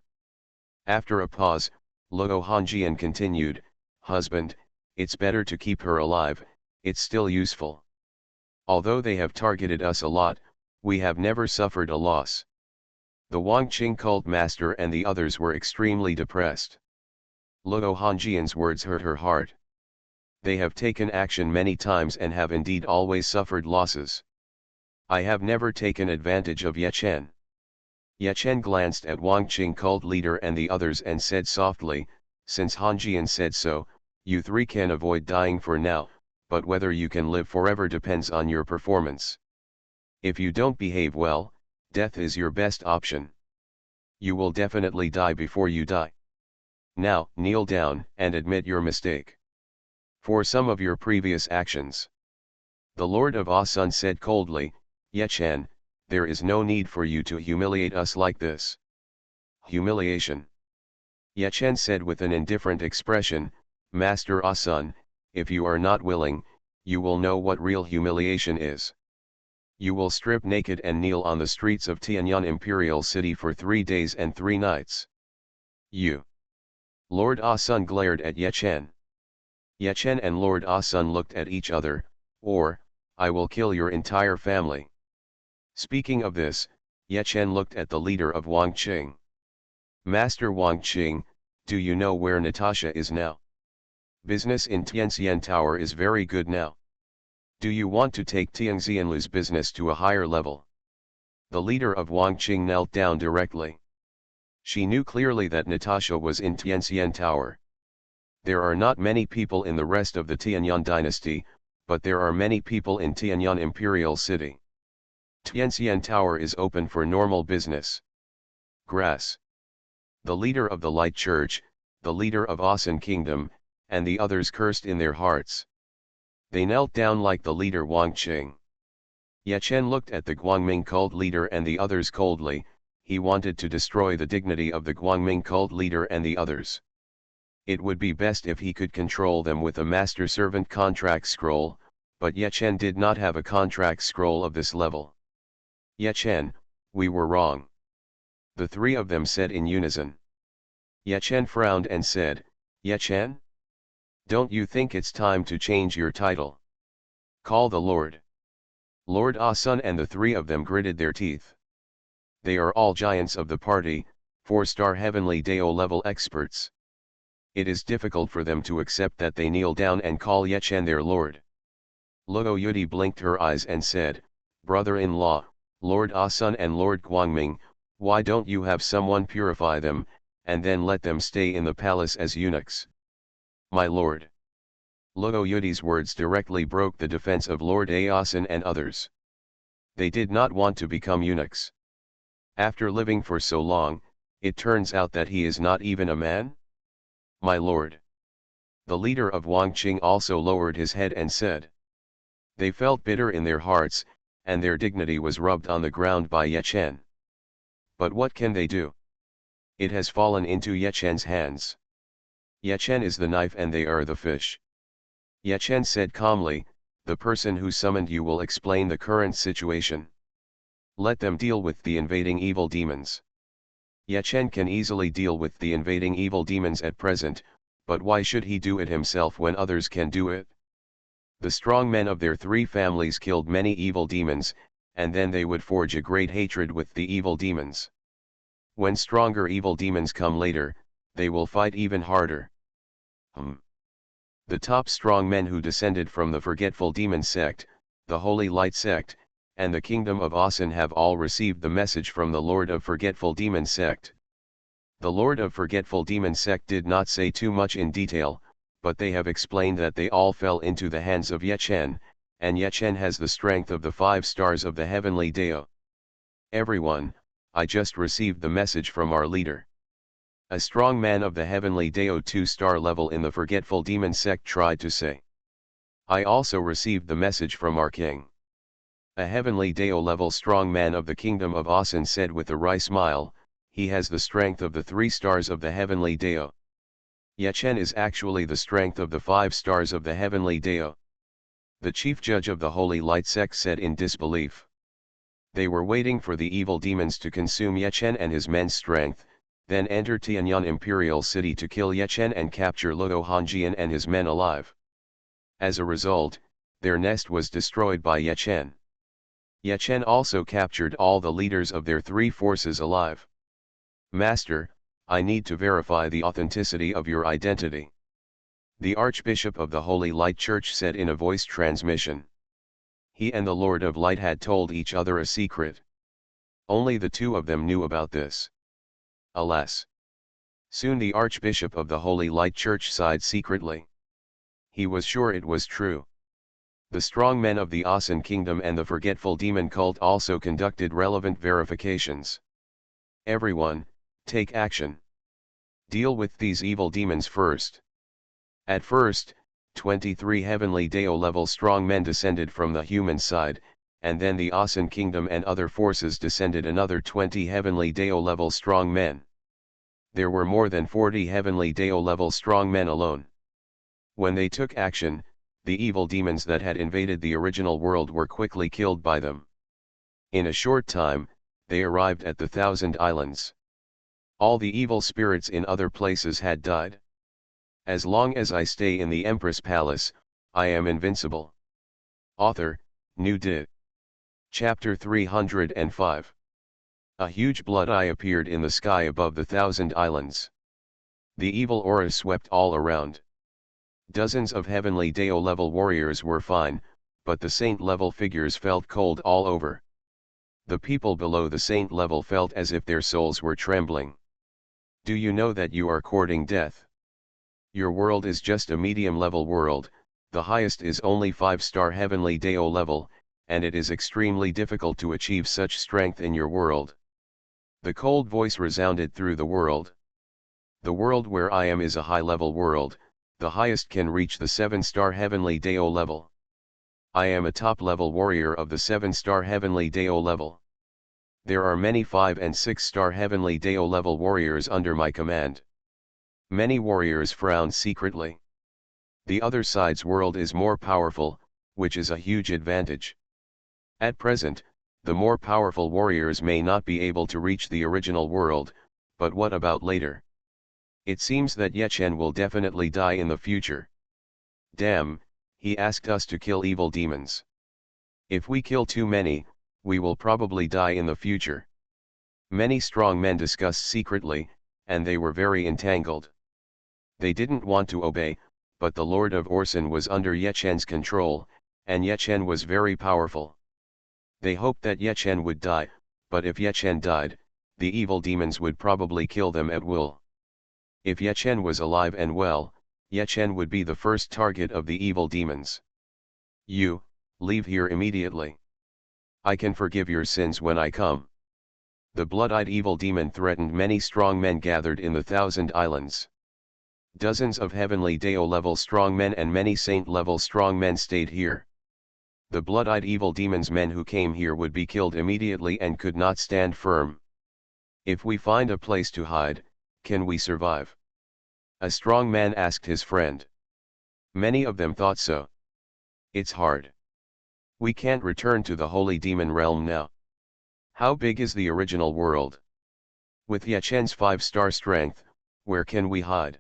After a pause, Luo Hongjian continued, Husband, it's better to keep her alive, it's still useful. Although they have targeted us a lot, we have never suffered a loss. The Wangqing cult master and the others were extremely depressed. Luo Hongjian's words hurt her heart. They have taken action many times and have indeed always suffered losses. I have never taken advantage of Ye Chen. Ye Chen glanced at Wangqing cult leader and the others and said softly, since Hongjian said so, you three can avoid dying for now, but whether you can live forever depends on your performance. If you don't behave well, death is your best option. You will definitely die before you die. Now, kneel down and admit your mistake. For some of your previous actions. The Lord of Asan said coldly, Ye Chen, there is no need for you to humiliate us like this. Humiliation. Ye Chen said with an indifferent expression, Master Asan, if you are not willing, you will know what real humiliation is. You will strip naked and kneel on the streets of Tianyang Imperial City for 3 days and 3 nights. You. Lord Asun glared at Ye Chen. Ye Chen and Lord Asun looked at each other, or, I will kill your entire family. Speaking of this, Ye Chen looked at the leader of Wangqing. Master Wangqing, do you know where Natasha is now? Business in Tianxian Tower is very good now. Do you want to take Tianxianlu's business to a higher level? The leader of Wangqing knelt down directly. She knew clearly that Natasha was in Tianxian Tower. There are not many people in the rest of the Tianyang dynasty, but there are many people in Tianyang Imperial City. Tianxian Tower is open for normal business. Grass. The leader of the Light Church, the leader of Asan Kingdom, and the others cursed in their hearts. They knelt down like the leader Wangqing. Ye Chen looked at the Guangming cult leader and the others coldly. He wanted to destroy the dignity of the Guangming cult leader and the others. It would be best if he could control them with a master-servant contract scroll, but Ye Chen did not have a contract scroll of this level. Ye Chen, we were wrong. The three of them said in unison. Ye Chen frowned and said, Ye Chen? Don't you think it's time to change your title? Call the Lord. Lord Asun and the three of them gritted their teeth. They are all giants of the party, 4-star heavenly Dao level experts. It is difficult for them to accept that they kneel down and call Yechen their lord. Luo Yudi blinked her eyes and said, "Brother-in-law, Lord Asun and Lord Guangming, why don't you have someone purify them, and then let them stay in the palace as eunuchs?" "My lord." Luo Yudi's words directly broke the defense of Lord Asun and others. They did not want to become eunuchs. After living for so long, it turns out that he is not even a man? "My lord." The leader of Wangqing also lowered his head and said. They felt bitter in their hearts, and their dignity was rubbed on the ground by Yechen. But what can they do? It has fallen into Yechen's hands. Yechen is the knife and they are the fish. Yechen said calmly, "The person who summoned you will explain the current situation. Let them deal with the invading evil demons." Yechen can easily deal with the invading evil demons at present, but why should he do it himself when others can do it? The strong men of their three families killed many evil demons, and then they would forge a great hatred with the evil demons. When stronger evil demons come later, they will fight even harder. The top strong men who descended from the forgetful demon sect, the Holy Light sect, and the kingdom of Asun have all received the message from the Lord of Forgetful Demon sect. The Lord of Forgetful Demon sect did not say too much in detail, but they have explained that they all fell into the hands of Yechen, and Yechen has the strength of the 5 stars of the heavenly Dao. "Everyone, I just received the message from our leader." A strong man of the heavenly Dao 2-star level in the Forgetful Demon sect tried to say. "I also received the message from our king." A heavenly Dao level strong man of the kingdom of Asun said with a wry smile, "He has the strength of the 3 stars of the heavenly Dao." Yechen is actually the strength of the 5 stars of the heavenly Dao. The chief judge of the Holy Light sect said in disbelief. They were waiting for the evil demons to consume Yechen and his men's strength, then enter Tianyang Imperial City to kill Yechen and capture Luo Hanjian and his men alive. As a result, their nest was destroyed by Yechen. Yechen also captured all the leaders of their 3 forces alive. "Master, I need to verify the authenticity of your identity," the Archbishop of the Holy Light Church said in a voice transmission. He and the Lord of Light had told each other a secret. Only the 2 of them knew about this. Alas! Soon the Archbishop of the Holy Light Church sighed secretly. He was sure it was true. The strong men of the Asun kingdom and the forgetful demon cult also conducted relevant verifications. "Everyone, take action. Deal with these evil demons first." At first, 23 heavenly Dao level strong men descended from the human side, and then the Asun kingdom and other forces descended another 20 heavenly Dao level strong men. There were more than 40 heavenly Dao level strong men alone. When they took action, the evil demons that had invaded the original world were quickly killed by them. In a short time, they arrived at the 1,000 Islands. All the evil spirits in other places had died. As long as I stay in the Empress Palace, I am invincible. Author, New Di. Chapter 305. A huge blood eye appeared in the sky above the 1,000 Islands. The evil aura swept all around. Dozens of heavenly Dao level warriors were fine, but the saint level figures felt cold all over. The people below the saint level felt as if their souls were trembling. Do you know that you are courting death? Your world is just a medium level world, the highest is only 5-star heavenly Dao level, and it is extremely difficult to achieve such strength in your world. The cold voice resounded through the world. The world where I am is a high level world. The highest can reach the 7-star heavenly Dao level. I am a top-level warrior of the 7-star heavenly Dao level. There are many 5 and 6-star heavenly Dao level warriors under my command. Many warriors frowned secretly. The other side's world is more powerful, which is a huge advantage. At present, the more powerful warriors may not be able to reach the original world, but what about later? It seems that Yechen will definitely die in the future. Damn, he asked us to kill evil demons. If we kill too many, we will probably die in the future. Many strong men discussed secretly, and they were very entangled. They didn't want to obey, but the Lord of Orson was under Yechen's control, and Yechen was very powerful. They hoped that Yechen would die, but if Yechen died, the evil demons would probably kill them at will. If Yechen was alive and well, Yechen would be the first target of the evil demons. You, leave here immediately. I can forgive your sins when I come. The blood-eyed evil demon threatened many strong men gathered in the Thousand Islands. Dozens of heavenly Dao-level strong men and many saint-level strong men stayed here. The blood-eyed evil demon's men who came here would be killed immediately and could not stand firm. If we find a place to hide, can we survive? A strong man asked his friend. Many of them thought so. It's hard. We can't return to the holy demon realm now. How big is the original world? With Yechen's 5-star strength, where can we hide?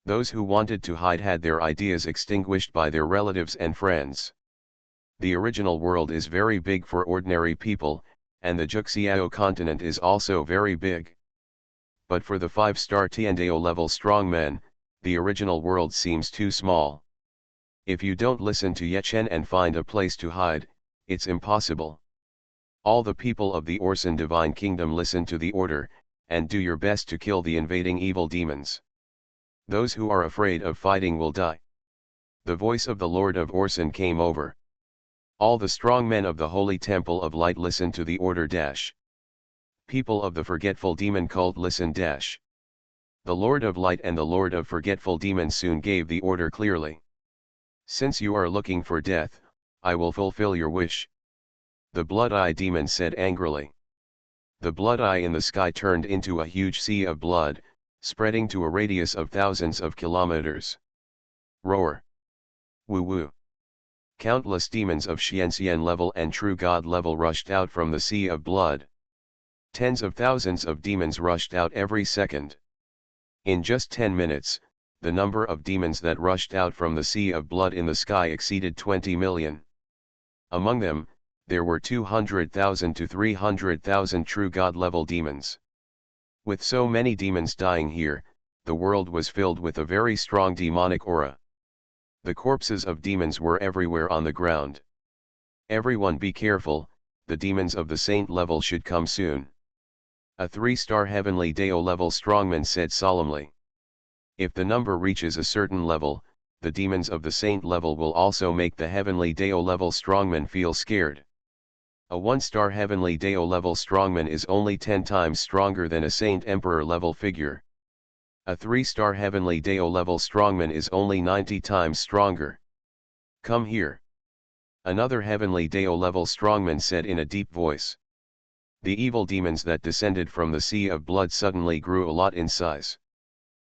Those who wanted to hide had their ideas extinguished by their relatives and friends. The original world is very big for ordinary people, and the Juxiao continent is also very big. But for the 5-star Tiandao level strongmen, the original world seems too small. If you don't listen to Yechen and find a place to hide, it's impossible. All the people of the Orson Divine Kingdom listen to the order, and do your best to kill the invading evil demons. Those who are afraid of fighting will die. The voice of the Lord of Orson came over. All the strong men of the Holy Temple of Light listened to the order dash. People of the forgetful demon cult listen dash. The Lord of Light and the Lord of forgetful demon soon gave the order clearly. Since you are looking for death, I will fulfill your wish. The blood-eye demon said angrily. The blood-eye in the sky turned into a huge sea of blood, spreading to a radius of thousands of kilometers. Roar! Woo-woo! Countless demons of Xianxian level and true God level rushed out from the sea of blood. Tens of thousands of demons rushed out every second. In just 10 minutes, the number of demons that rushed out from the sea of blood in the sky exceeded 20 million. Among them, there were 200,000 to 300,000 true God level demons. With so many demons dying here, the world was filled with a very strong demonic aura. The corpses of demons were everywhere on the ground. Everyone be careful, the demons of the saint level should come soon. A 3-star heavenly Dao level strongman said solemnly. If the number reaches a certain level, the demons of the saint level will also make the heavenly Dao level strongman feel scared. A 1-star heavenly Dao level strongman is only 10 times stronger than a saint emperor level figure. A 3-star heavenly Dao level strongman is only 90 times stronger. Come here. Another heavenly Dao level strongman said in a deep voice. The evil demons that descended from the sea of blood suddenly grew a lot in size.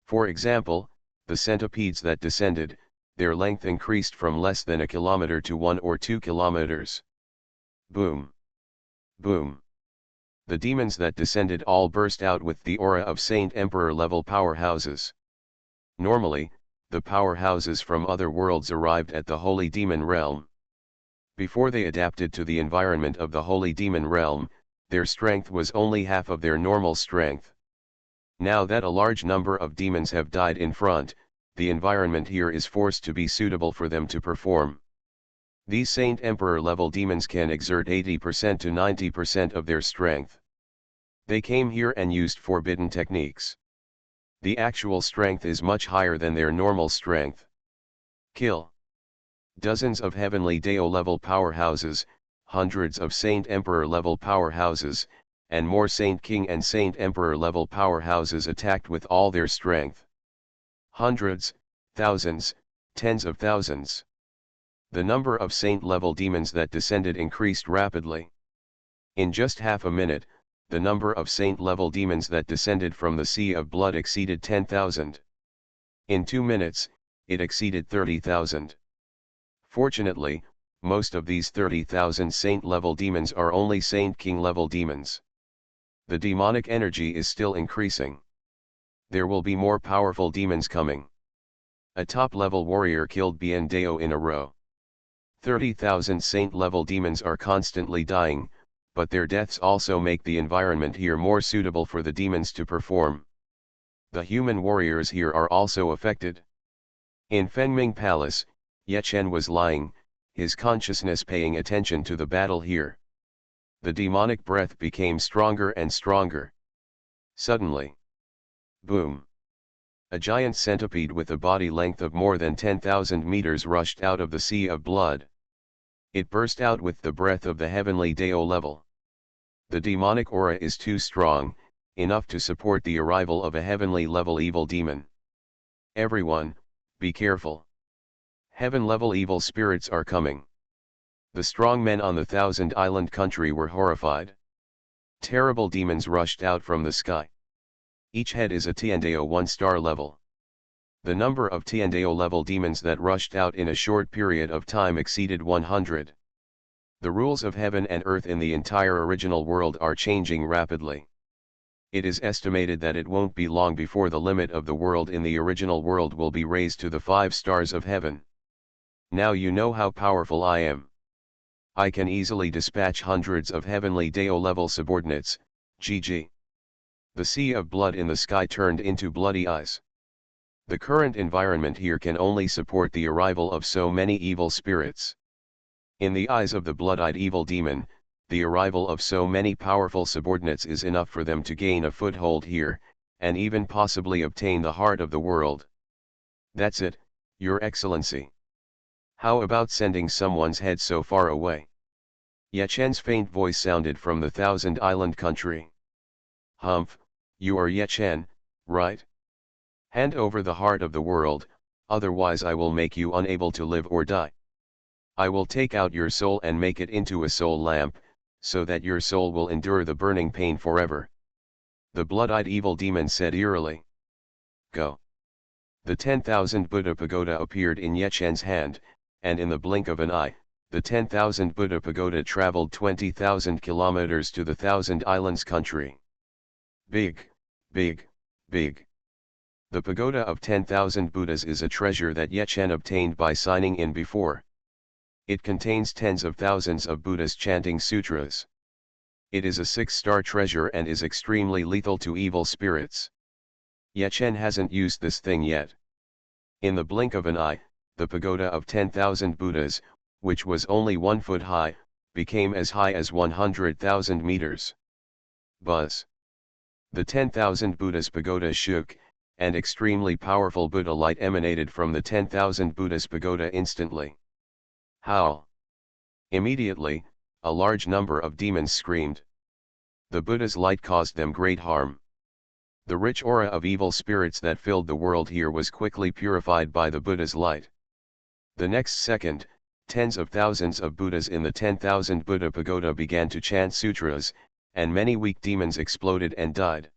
For example, the centipedes that descended, their length increased from less than a kilometer to 1 or 2 kilometers. Boom! Boom! The demons that descended all burst out with the aura of Saint Emperor level powerhouses. Normally, the powerhouses from other worlds arrived at the Holy Demon Realm. Before they adapted to the environment of the Holy Demon Realm, their strength was only half of their normal strength. Now that a large number of demons have died in front, the environment here is forced to be suitable for them to perform. These Saint Emperor level demons can exert 80% to 90% of their strength. They came here and used forbidden techniques. The actual strength is much higher than their normal strength. Kill. Dozens of heavenly Dao level powerhouses, hundreds of Saint Emperor level powerhouses, and more Saint King and Saint Emperor level powerhouses attacked with all their strength. Hundreds, thousands, tens of thousands. The number of saint-level demons that descended increased rapidly. In just half a minute, the number of saint-level demons that descended from the sea of blood exceeded 10,000. In 2 minutes, it exceeded 30,000. Fortunately, most of these 30,000 saint-level demons are only Saint King-level demons. The demonic energy is still increasing. There will be more powerful demons coming. A top-level warrior killed Bien Dao in a row. 30,000 saint-level demons are constantly dying, but their deaths also make the environment here more suitable for the demons to perform. The human warriors here are also affected. In Fengming Palace, Ye Chen was lying, his consciousness paying attention to the battle here. The demonic breath became stronger and stronger. Suddenly, boom! A giant centipede with a body length of more than 10,000 meters rushed out of the sea of blood. It burst out with the breath of the heavenly Dao level. The demonic aura is too strong, enough to support the arrival of a heavenly level evil demon. Everyone, be careful. Heaven level evil spirits are coming. The strong men on the Thousand Island country were horrified. Terrible demons rushed out from the sky. Each head is a Tiandao 1-star level. The number of Tiandao level demons that rushed out in a short period of time exceeded 100. The rules of heaven and earth in the entire original world are changing rapidly. It is estimated that it won't be long before the limit of the world in the original world will be raised to the 5 stars of heaven. Now you know how powerful I am. I can easily dispatch hundreds of heavenly Dao level subordinates, GG. The sea of blood in the sky turned into bloody eyes. The current environment here can only support the arrival of so many evil spirits. In the eyes of the blood-eyed evil demon, the arrival of so many powerful subordinates is enough for them to gain a foothold here, and even possibly obtain the heart of the world. That's it, Your Excellency. How about sending someone's head so far away? Ye Chen's faint voice sounded from the Thousand Island country. Humph, you are Ye Chen, right? Hand over the heart of the world, otherwise I will make you unable to live or die. I will take out your soul and make it into a soul lamp, so that your soul will endure the burning pain forever. The blood-eyed evil demon said eerily. Go. The 10,000 Buddha pagoda appeared in Ye Chen's hand, and in the blink of an eye, the 10,000 Buddha pagoda traveled 20,000 kilometers to the Thousand Islands country. Big, big, big. The pagoda of 10,000 Buddhas is a treasure that Ye Chen obtained by signing in before. It contains tens of thousands of Buddhas chanting sutras. It is a 6-star treasure and is extremely lethal to evil spirits. Ye Chen hasn't used this thing yet. In the blink of an eye, the pagoda of 10,000 Buddhas, which was only 1 foot high, became as high as 100,000 meters. Buzz. The 10,000 Buddhas pagoda shook, and extremely powerful Buddha light emanated from the 10,000 Buddhas pagoda instantly. Howl. Immediately, a large number of demons screamed. The Buddha's light caused them great harm. The rich aura of evil spirits that filled the world here was quickly purified by the Buddha's light. The next second, tens of thousands of Buddhas in the 10,000 Buddha pagoda began to chant sutras, and many weak demons exploded and died.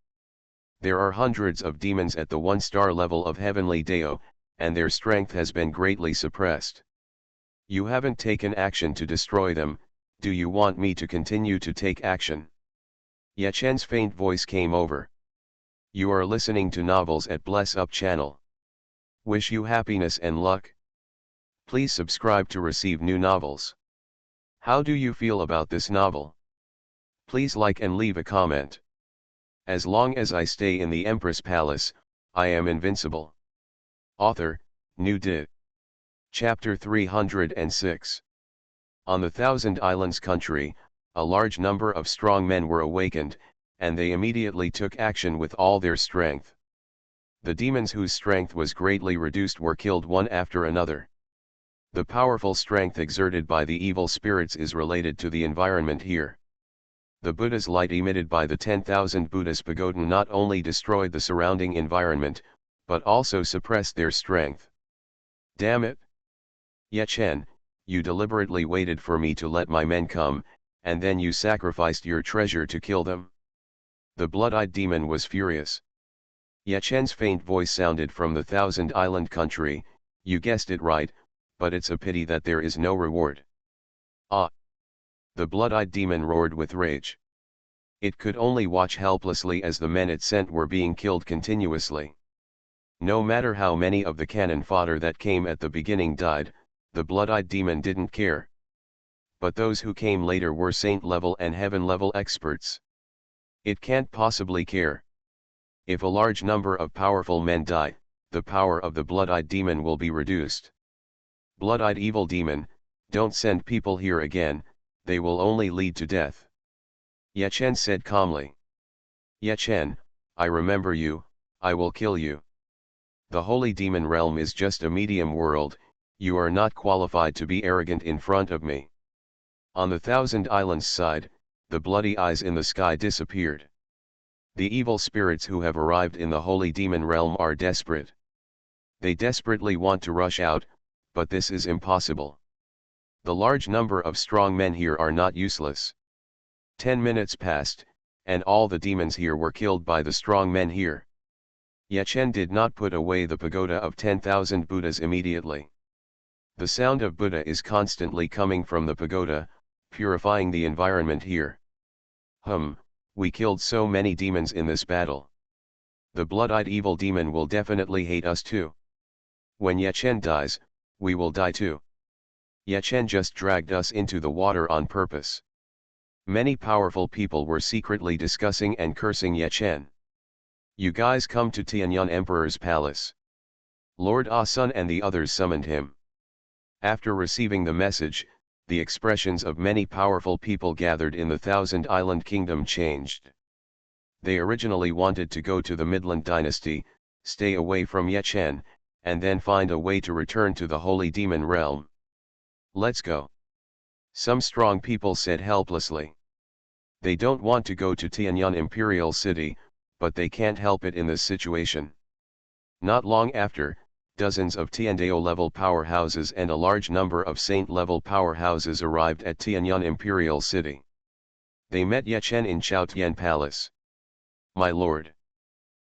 There are hundreds of demons at the 1-star level of heavenly Dao, and their strength has been greatly suppressed. You haven't taken action to destroy them, do you want me to continue to take action? Ye Chen's faint voice came over. You are listening to novels at Bless Up channel. Wish you happiness and luck. Please subscribe to receive new novels. How do you feel about this novel? Please like and leave a comment. As long as I stay in the Empress Palace, I am invincible. Author, New Dit. Chapter 306. On the Thousand Islands country, a large number of strong men were awakened, and they immediately took action with all their strength. The demons whose strength was greatly reduced were killed one after another. The powerful strength exerted by the evil spirits is related to the environment here. The Buddha's light emitted by the 10,000 Buddhas pagoda not only destroyed the surrounding environment, but also suppressed their strength. Damn it! Ye Chen, you deliberately waited for me to let my men come, and then you sacrificed your treasure to kill them. The blood-eyed demon was furious. Ye Chen's faint voice sounded from the Thousand Island country. You guessed it right, but it's a pity that there is no reward. Ah! The blood-eyed demon roared with rage. It could only watch helplessly as the men it sent were being killed continuously. No matter how many of the cannon fodder that came at the beginning died, the blood-eyed demon didn't care. But those who came later were saint-level and heaven-level experts. It can't possibly care. If a large number of powerful men die, the power of the blood-eyed demon will be reduced. Blood-eyed evil demon, don't send people here again, they will only lead to death. Ye Chen said calmly. Ye Chen, I remember you, I will kill you. The holy demon realm is just a medium world, you are not qualified to be arrogant in front of me. On the Thousand Islands side, the bloody eyes in the sky disappeared. The evil spirits who have arrived in the holy demon realm are desperate. They desperately want to rush out, but this is impossible. The large number of strong men here are not useless. 10 minutes passed, and all the demons here were killed by the strong men here. Ye Chen did not put away the pagoda of 10,000 Buddhas immediately. The sound of Buddha is constantly coming from the pagoda, purifying the environment here. We killed so many demons in this battle. The blood-eyed evil demon will definitely hate us too. When Ye Chen dies, we will die too. Ye Chen just dragged us into the water on purpose. Many powerful people were secretly discussing and cursing Ye Chen. You guys come to Tianyan Emperor's palace. Lord Ah Sun and the others summoned him. After receiving the message, the expressions of many powerful people gathered in the Thousand Island Kingdom changed. They originally wanted to go to the Midland Dynasty, stay away from Ye Chen, and then find a way to return to the Holy Demon Realm. Let's go. Some strong people said helplessly. They don't want to go to Tianyan Imperial City, but they can't help it in this situation. Not long after, dozens of Tiandao-level powerhouses and a large number of Saint-level powerhouses arrived at Tianyan Imperial City. They met Ye Chen in Xuanhuan Palace. My lord.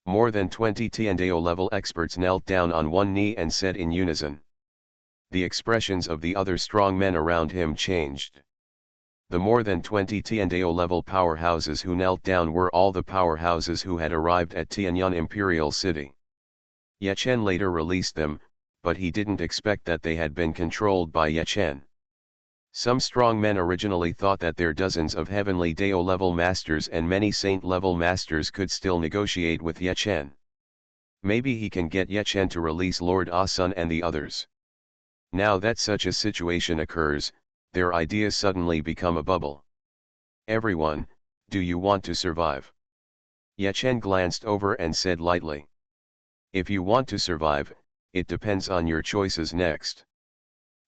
More than 20 Tiandao-level experts knelt down on one knee and said in unison. The expressions of the other strong men around him changed. The more than 20 Tiandao-level powerhouses who knelt down were all the powerhouses who had arrived at Tianyan Imperial City. Ye Chen later released them, but he didn't expect that they had been controlled by Ye Chen. Some strong men originally thought that their dozens of heavenly Dao-level masters and many saint-level masters could still negotiate with Ye Chen. Maybe he can get Ye Chen to release Lord Ah Sun and the others. Now that such a situation occurs, their ideas suddenly become a bubble. Everyone, do you want to survive? Ye Chen glanced over and said lightly. If you want to survive, it depends on your choices next.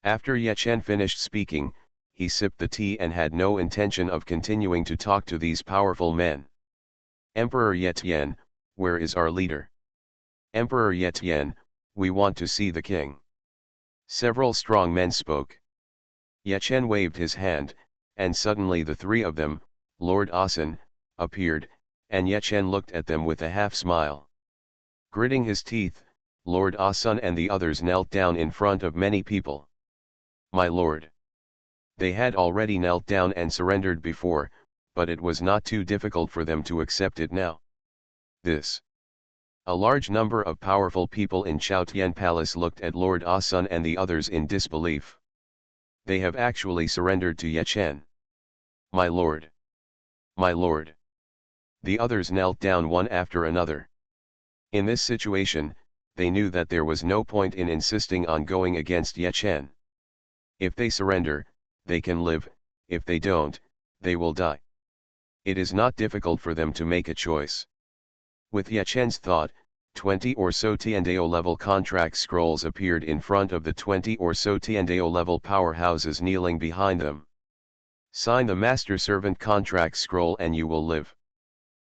After Ye Chen finished speaking, he sipped the tea and had no intention of continuing to talk to these powerful men. Emperor Ye Tian, where is our leader? Emperor Ye Tian, we want to see the king. Several strong men spoke. Ye Chen waved his hand, and suddenly the three of them, Lord Ah Sun, appeared, and Ye Chen looked at them with a half-smile. Gritting his teeth, Lord Ah Sun and the others knelt down in front of many people. My lord. They had already knelt down and surrendered before, but it was not too difficult for them to accept it now. This. A large number of powerful people in Xuanhuan Palace looked at Lord Ah Sun and the others in disbelief. They have actually surrendered to Ye Chen. My lord. My lord. The others knelt down one after another. In this situation, they knew that there was no point in insisting on going against Ye Chen. If they surrender, they can live, if they don't, they will die. It is not difficult for them to make a choice. With Ye Chen's thought, 20 or so Tiandao-level contract scrolls appeared in front of the 20 or so Tiandao-level powerhouses kneeling behind them. Sign the Master Servant contract scroll and you will live.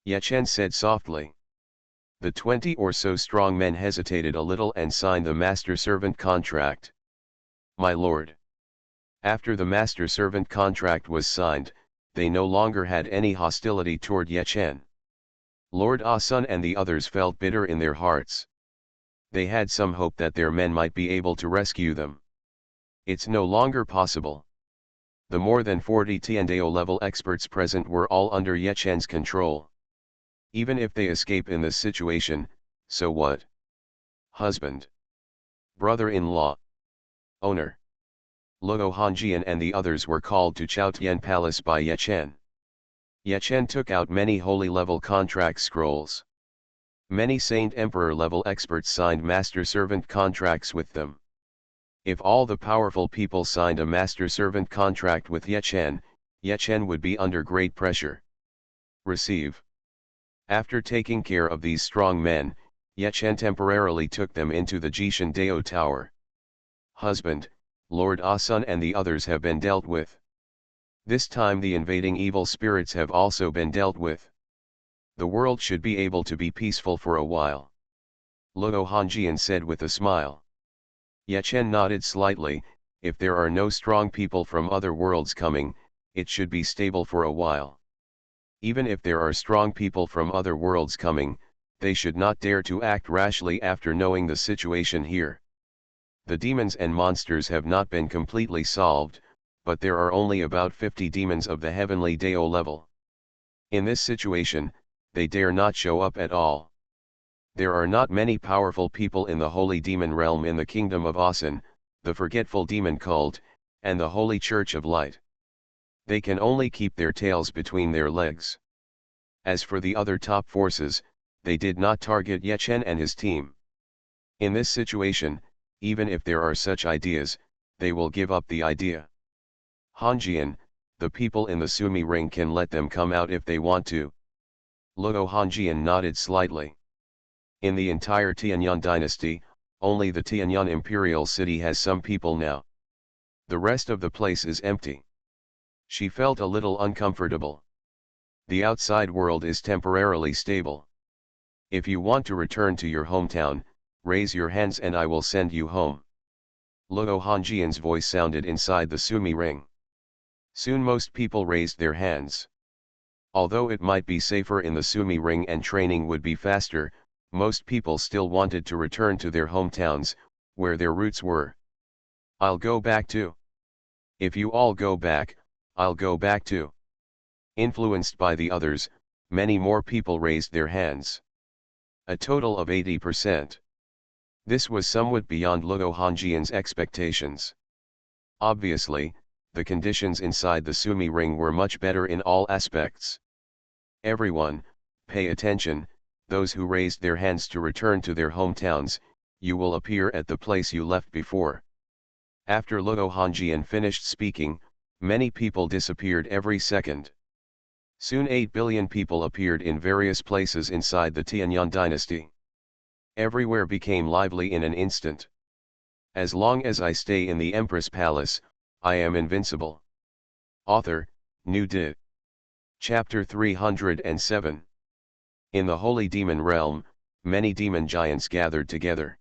Ye Chen said softly. The 20 or so strong men hesitated a little and signed the Master Servant contract. My lord. After the Master Servant contract was signed, they no longer had any hostility toward Ye Chen. Lord Ah Sun and the others felt bitter in their hearts. They had some hope that their men might be able to rescue them. It's no longer possible. The more than 40 Tiandao-level experts present were all under Ye Chen's control. Even if they escape in this situation, so what? Husband. Brother-in-law. Owner. Luo Hanjian and the others were called to Xuanhuan Palace by Ye Chen. Ye Chen took out many holy level contract scrolls. Many Saint Emperor level experts signed master-servant contracts with them. If all the powerful people signed a master-servant contract with Ye Chen would be under great pressure. Receive. After taking care of these strong men, Ye Chen temporarily took them into the Jishan Dao Tower. Husband, Lord Asun and the others have been dealt with. This time the invading evil spirits have also been dealt with. The world should be able to be peaceful for a while. Luo Hongjian said with a smile. Ye Chen nodded slightly. If there are no strong people from other worlds coming, it should be stable for a while. Even if there are strong people from other worlds coming, they should not dare to act rashly after knowing the situation here. The demons and monsters have not been completely solved, but there are only about 50 demons of the heavenly Dao level. In this situation, they dare not show up at all. There are not many powerful people in the holy demon realm in the kingdom of Asun, the forgetful demon cult, and the holy church of light. They can only keep their tails between their legs. As for the other top forces, they did not target Ye Chen and his team. In this situation, even if there are such ideas, they will give up the idea. Hongjian, the people in the Sumi ring can let them come out if they want to. Luo Hongjian nodded slightly. In the entire Tianyang dynasty, only the Tianyang imperial city has some people now. The rest of the place is empty. She felt a little uncomfortable. The outside world is temporarily stable. If you want to return to your hometown, raise your hands and I will send you home. Luo Hongjian's voice sounded inside the Sumi ring. Soon most people raised their hands. Although it might be safer in the Sumi ring and training would be faster, most people still wanted to return to their hometowns, where their roots were. I'll go back too. If you all go back, I'll go back too. Influenced by the others, many more people raised their hands. A total of 80%. This was somewhat beyond Luo Hongjian's expectations. Obviously, the conditions inside the Sumi ring were much better in all aspects. Everyone, pay attention, those who raised their hands to return to their hometowns, you will appear at the place you left before. After Luo Hongjian finished speaking, many people disappeared every second. Soon 8 billion people appeared in various places inside the Tianyang dynasty. Everywhere became lively in an instant. As long as I stay in the Empress Palace, I am invincible. Author, New Di. Chapter 307. In the holy demon realm, many demon giants gathered together.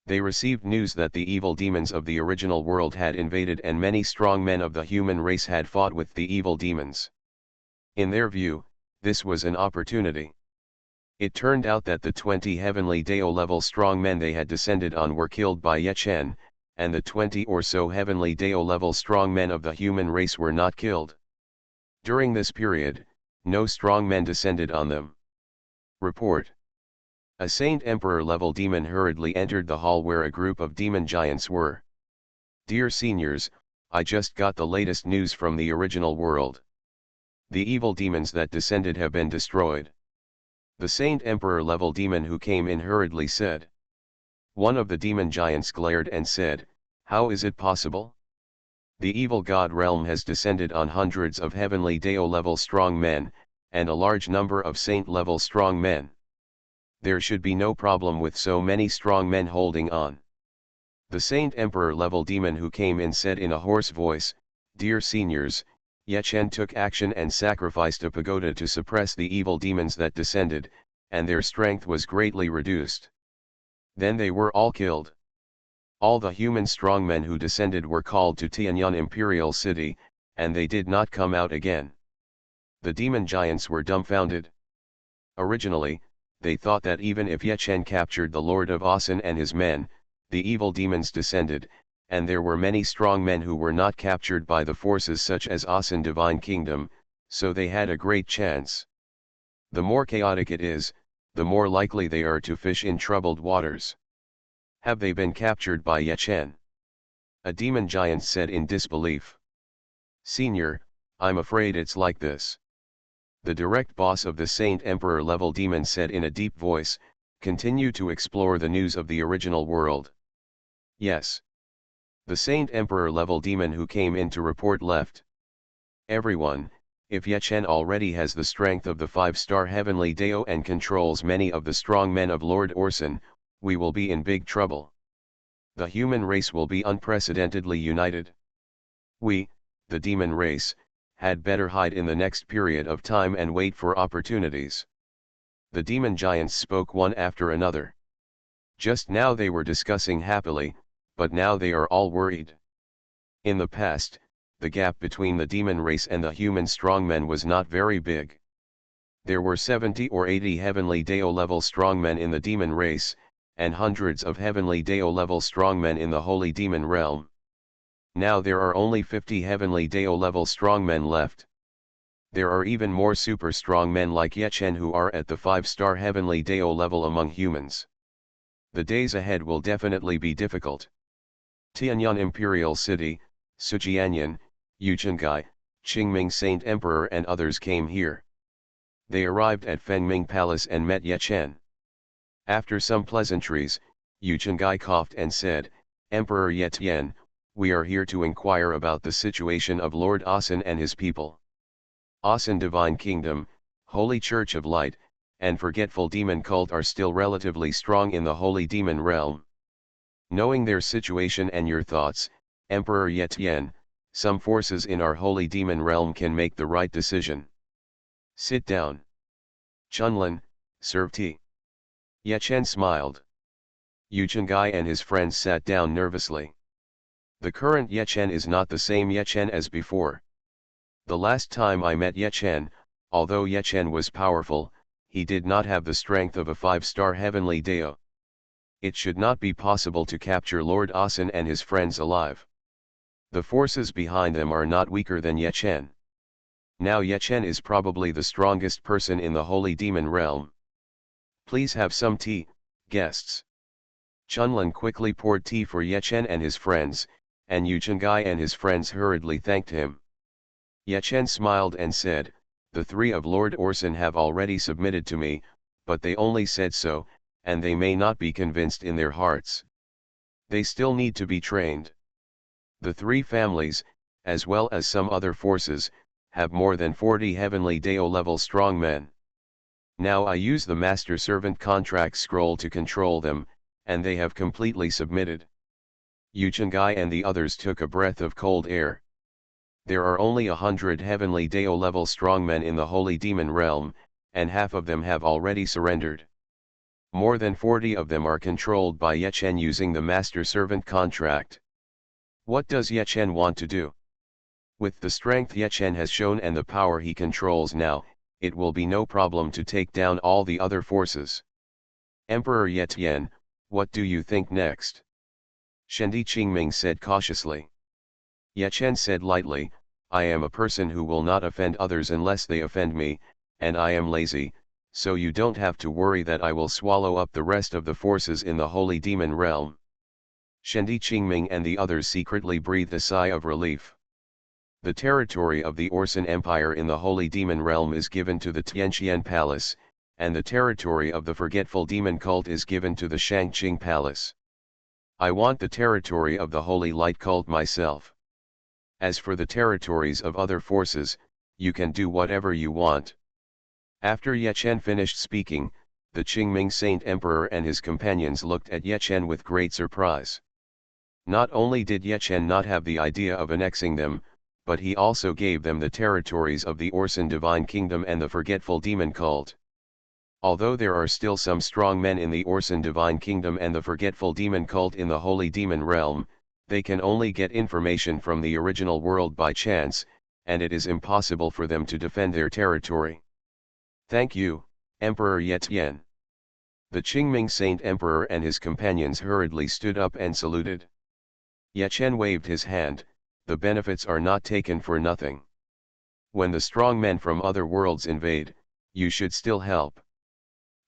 They received news that the evil demons of the original world had invaded and many strong men of the human race had fought with the evil demons. In their view, this was an opportunity. It turned out that the 20 heavenly Dao level strong men they had descended on were killed by Ye Chen, and the 20 or so heavenly Dao level strong men of the human race were not killed. During this period, no strong men descended on them. Report. A Saint Emperor level demon hurriedly entered the hall where a group of demon giants were. Dear seniors, I just got the latest news from the original world. The evil demons that descended have been destroyed. The Saint Emperor level demon who came in hurriedly said. One of the demon giants glared and said, how is it possible? The evil god realm has descended on hundreds of heavenly Dao level strong men, and a large number of saint level strong men. There should be no problem with so many strong men holding on. The Saint Emperor level demon who came in said in a hoarse voice, dear seniors, Ye Chen took action and sacrificed a pagoda to suppress the evil demons that descended, and their strength was greatly reduced. Then they were all killed. All the human strongmen who descended were called to Tianyang Imperial City, and they did not come out again. The demon giants were dumbfounded. Originally, they thought that even if Ye Chen captured the Lord of Asun and his men, the evil demons descended, and there were many strong men who were not captured by the forces such as Asun Divine Kingdom, so they had a great chance. The more chaotic it is, the more likely they are to fish in troubled waters. Have they been captured by Ye Chen? A demon giant said in disbelief. Senior, I'm afraid it's like this. The direct boss of the Saint Emperor level demon said in a deep voice, continue to explore the news of the original world. Yes. The Saint Emperor level demon who came in to report left. Everyone, if Ye Chen already has the strength of the 5-star heavenly Dao and controls many of the strong men of Lord Orson, we will be in big trouble. The human race will be unprecedentedly united. We, the demon race, had better hide in the next period of time and wait for opportunities. The demon giants spoke one after another. Just now they were discussing happily, but now they are all worried. In the past, the gap between the demon race and the human strongmen was not very big. There were 70 or 80 heavenly Dao level strongmen in the demon race, and hundreds of heavenly Dao level strongmen in the holy demon realm. Now there are only 50 heavenly Dao level strongmen left. There are even more super strong men like Ye Chen who are at the 5-star heavenly Dao level among humans. The days ahead will definitely be difficult. Tianyang Imperial City, Sujianyan, Yuchengai, Qingming Saint Emperor and others came here. They arrived at Fengming Palace and met Ye Chen. After some pleasantries, Yuchengai coughed and said, Emperor Ye Tian, we are here to inquire about the situation of Lord Asen and his people. Asen Divine Kingdom, Holy Church of Light, and Forgetful Demon Cult are still relatively strong in the Holy Demon Realm. Knowing their situation and your thoughts, Emperor Ye Tian, some forces in our Holy Demon Realm can make the right decision. Sit down. Chunlin, serve tea. Ye Chen smiled. Yuchengai and his friends sat down nervously. The current Ye Chen is not the same Ye Chen as before. The last time I met Ye Chen, although Ye Chen was powerful, he did not have the strength of a 5-star heavenly Dao. It should not be possible to capture Lord Asen and his friends alive. The forces behind them are not weaker than Ye Chen. Now Ye Chen is probably the strongest person in the Holy Demon Realm. Please have some tea, guests. Chunlin quickly poured tea for Ye Chen and his friends, and Yuchengai and his friends hurriedly thanked him. Ye Chen smiled and said, the 3 of Lord Orson have already submitted to me, but they only said so, and they may not be convinced in their hearts. They still need to be trained. The 3 families, as well as some other forces, have more than 40 heavenly Dao level strong men. Now I use the Master Servant contract scroll to control them, and they have completely submitted. Yuchengai and the others took a breath of cold air. There are only 100 heavenly Dao level strongmen in the Holy Demon Realm, and half of them have already surrendered. More than 40 of them are controlled by Ye Chen using the Master Servant contract. What does Ye Chen want to do? With the strength Ye Chen has shown and the power he controls now, it will be no problem to take down all the other forces. Emperor Ye Tian, what do you think next? Shendi Qingming said cautiously. Ye Chen said lightly, I am a person who will not offend others unless they offend me, and I am lazy, so you don't have to worry that I will swallow up the rest of the forces in the Holy Demon Realm. Shendi Qingming and the others secretly breathed a sigh of relief. The territory of the Orson Empire in the Holy Demon Realm is given to the Tianqian Palace, and the territory of the Forgetful Demon Cult is given to the Shangqing Palace. I want the territory of the Holy Light Cult myself. As for the territories of other forces, you can do whatever you want. After Ye Chen finished speaking, the Qingming Saint Emperor and his companions looked at Ye Chen with great surprise. Not only did Ye Chen not have the idea of annexing them, but he also gave them the territories of the Orson Divine Kingdom and the Forgetful Demon Cult. Although there are still some strong men in the Orson Divine Kingdom and the Forgetful Demon Cult in the Holy Demon Realm, they can only get information from the original world by chance, and it is impossible for them to defend their territory. Thank you, Emperor Ye Tian. The Qingming Saint Emperor and his companions hurriedly stood up and saluted. Ye Chen waved his hand, the benefits are not taken for nothing. When the strong men from other worlds invade, you should still help.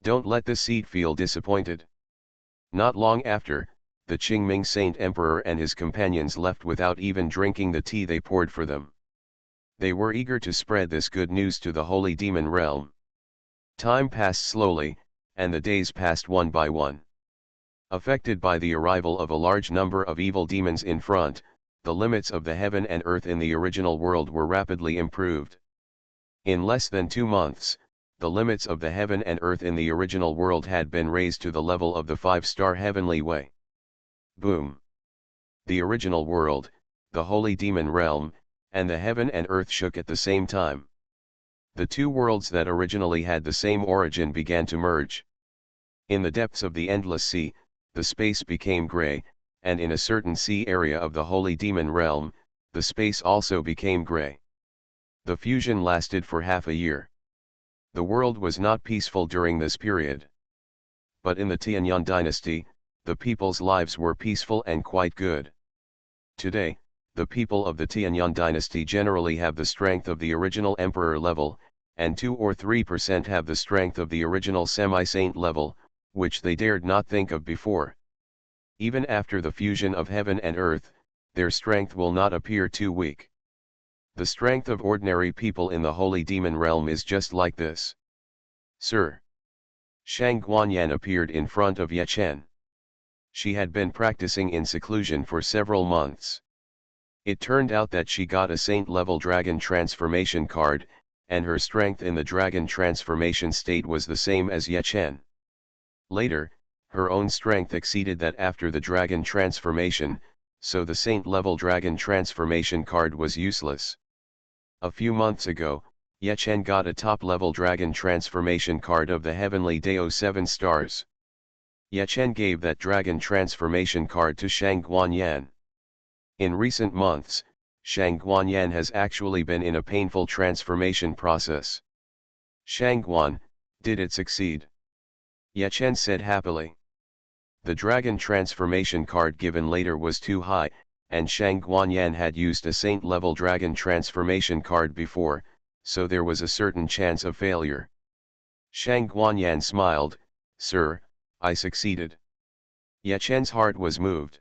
Don't let the seed feel disappointed. Not long after, the Qingming Saint Emperor and his companions left without even drinking the tea they poured for them. They were eager to spread this good news to the holy demon realm. Time passed slowly, and the days passed one by one. Affected by the arrival of a large number of evil demons in front, the limits of the heaven and earth in the original world were rapidly improved. In less than 2 months, the limits of the heaven and earth in the original world had been raised to the level of the 5-star heavenly way. Boom! The original world, the holy demon realm, and the heaven and earth shook at the same time. The two worlds that originally had the same origin began to merge. In the depths of the endless sea, the space became gray, and in a certain sea area of the holy demon realm, the space also became gray. The fusion lasted for half a year. The world was not peaceful during this period. But in the Tianyang dynasty, the people's lives were peaceful and quite good. Today, the people of the Tianyang dynasty generally have the strength of the original emperor level, and 2 or 3% have the strength of the original semi-saint level, which they dared not think of before. Even after the fusion of heaven and earth, their strength will not appear too weak. The strength of ordinary people in the holy demon realm is just like this. Sir. Xuanhuan appeared in front of Ye Chen. She had been practicing in seclusion for several months. It turned out that she got a saint-level dragon transformation card, and her strength in the dragon transformation state was the same as Ye Chen. Later, her own strength exceeded that after the dragon transformation, so the saint-level dragon transformation card was useless. A few months ago, Ye Chen got a top-level dragon transformation card of the heavenly Dao 7 stars. Ye Chen gave that dragon transformation card to Xuanhuan. In recent months, Xuanhuan has actually been in a painful transformation process. Xuanhuan, did it succeed? Ye Chen said happily. The dragon transformation card given later was too high, and Xuanhuan had used a saint-level dragon transformation card before, so there was a certain chance of failure. Xuanhuan smiled, "Sir, I succeeded." Ye Chen's heart was moved.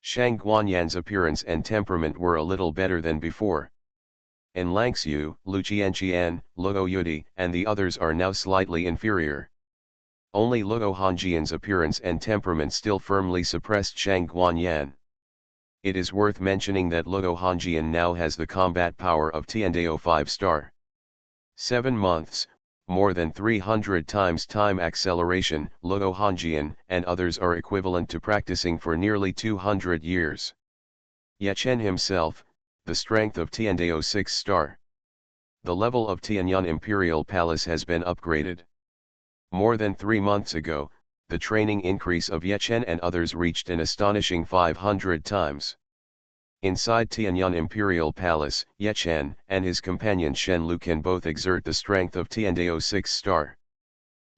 Xuanhuan's appearance and temperament were a little better than before. En Langxiu, Lu Qianqian, Luo Yudi, and the others are now slightly inferior. Only Luo Hongjian's appearance and temperament still firmly suppressed Xuanhuan. It is worth mentioning that Luo Hongjian now has the combat power of Tiandao 5-star. 7 months, more than 300 times time acceleration. Luo Hongjian and others are equivalent to practicing for nearly 200 years. Ye Chen himself, the strength of Tiandao 6-star. The level of Tianyang Imperial Palace has been upgraded. More than 3 months ago, the training increase of Ye Chen and others reached an astonishing 500 times. Inside Tianyang Imperial Palace, Ye Chen and his companion Shen Lu can both exert the strength of Tiandao 6-star.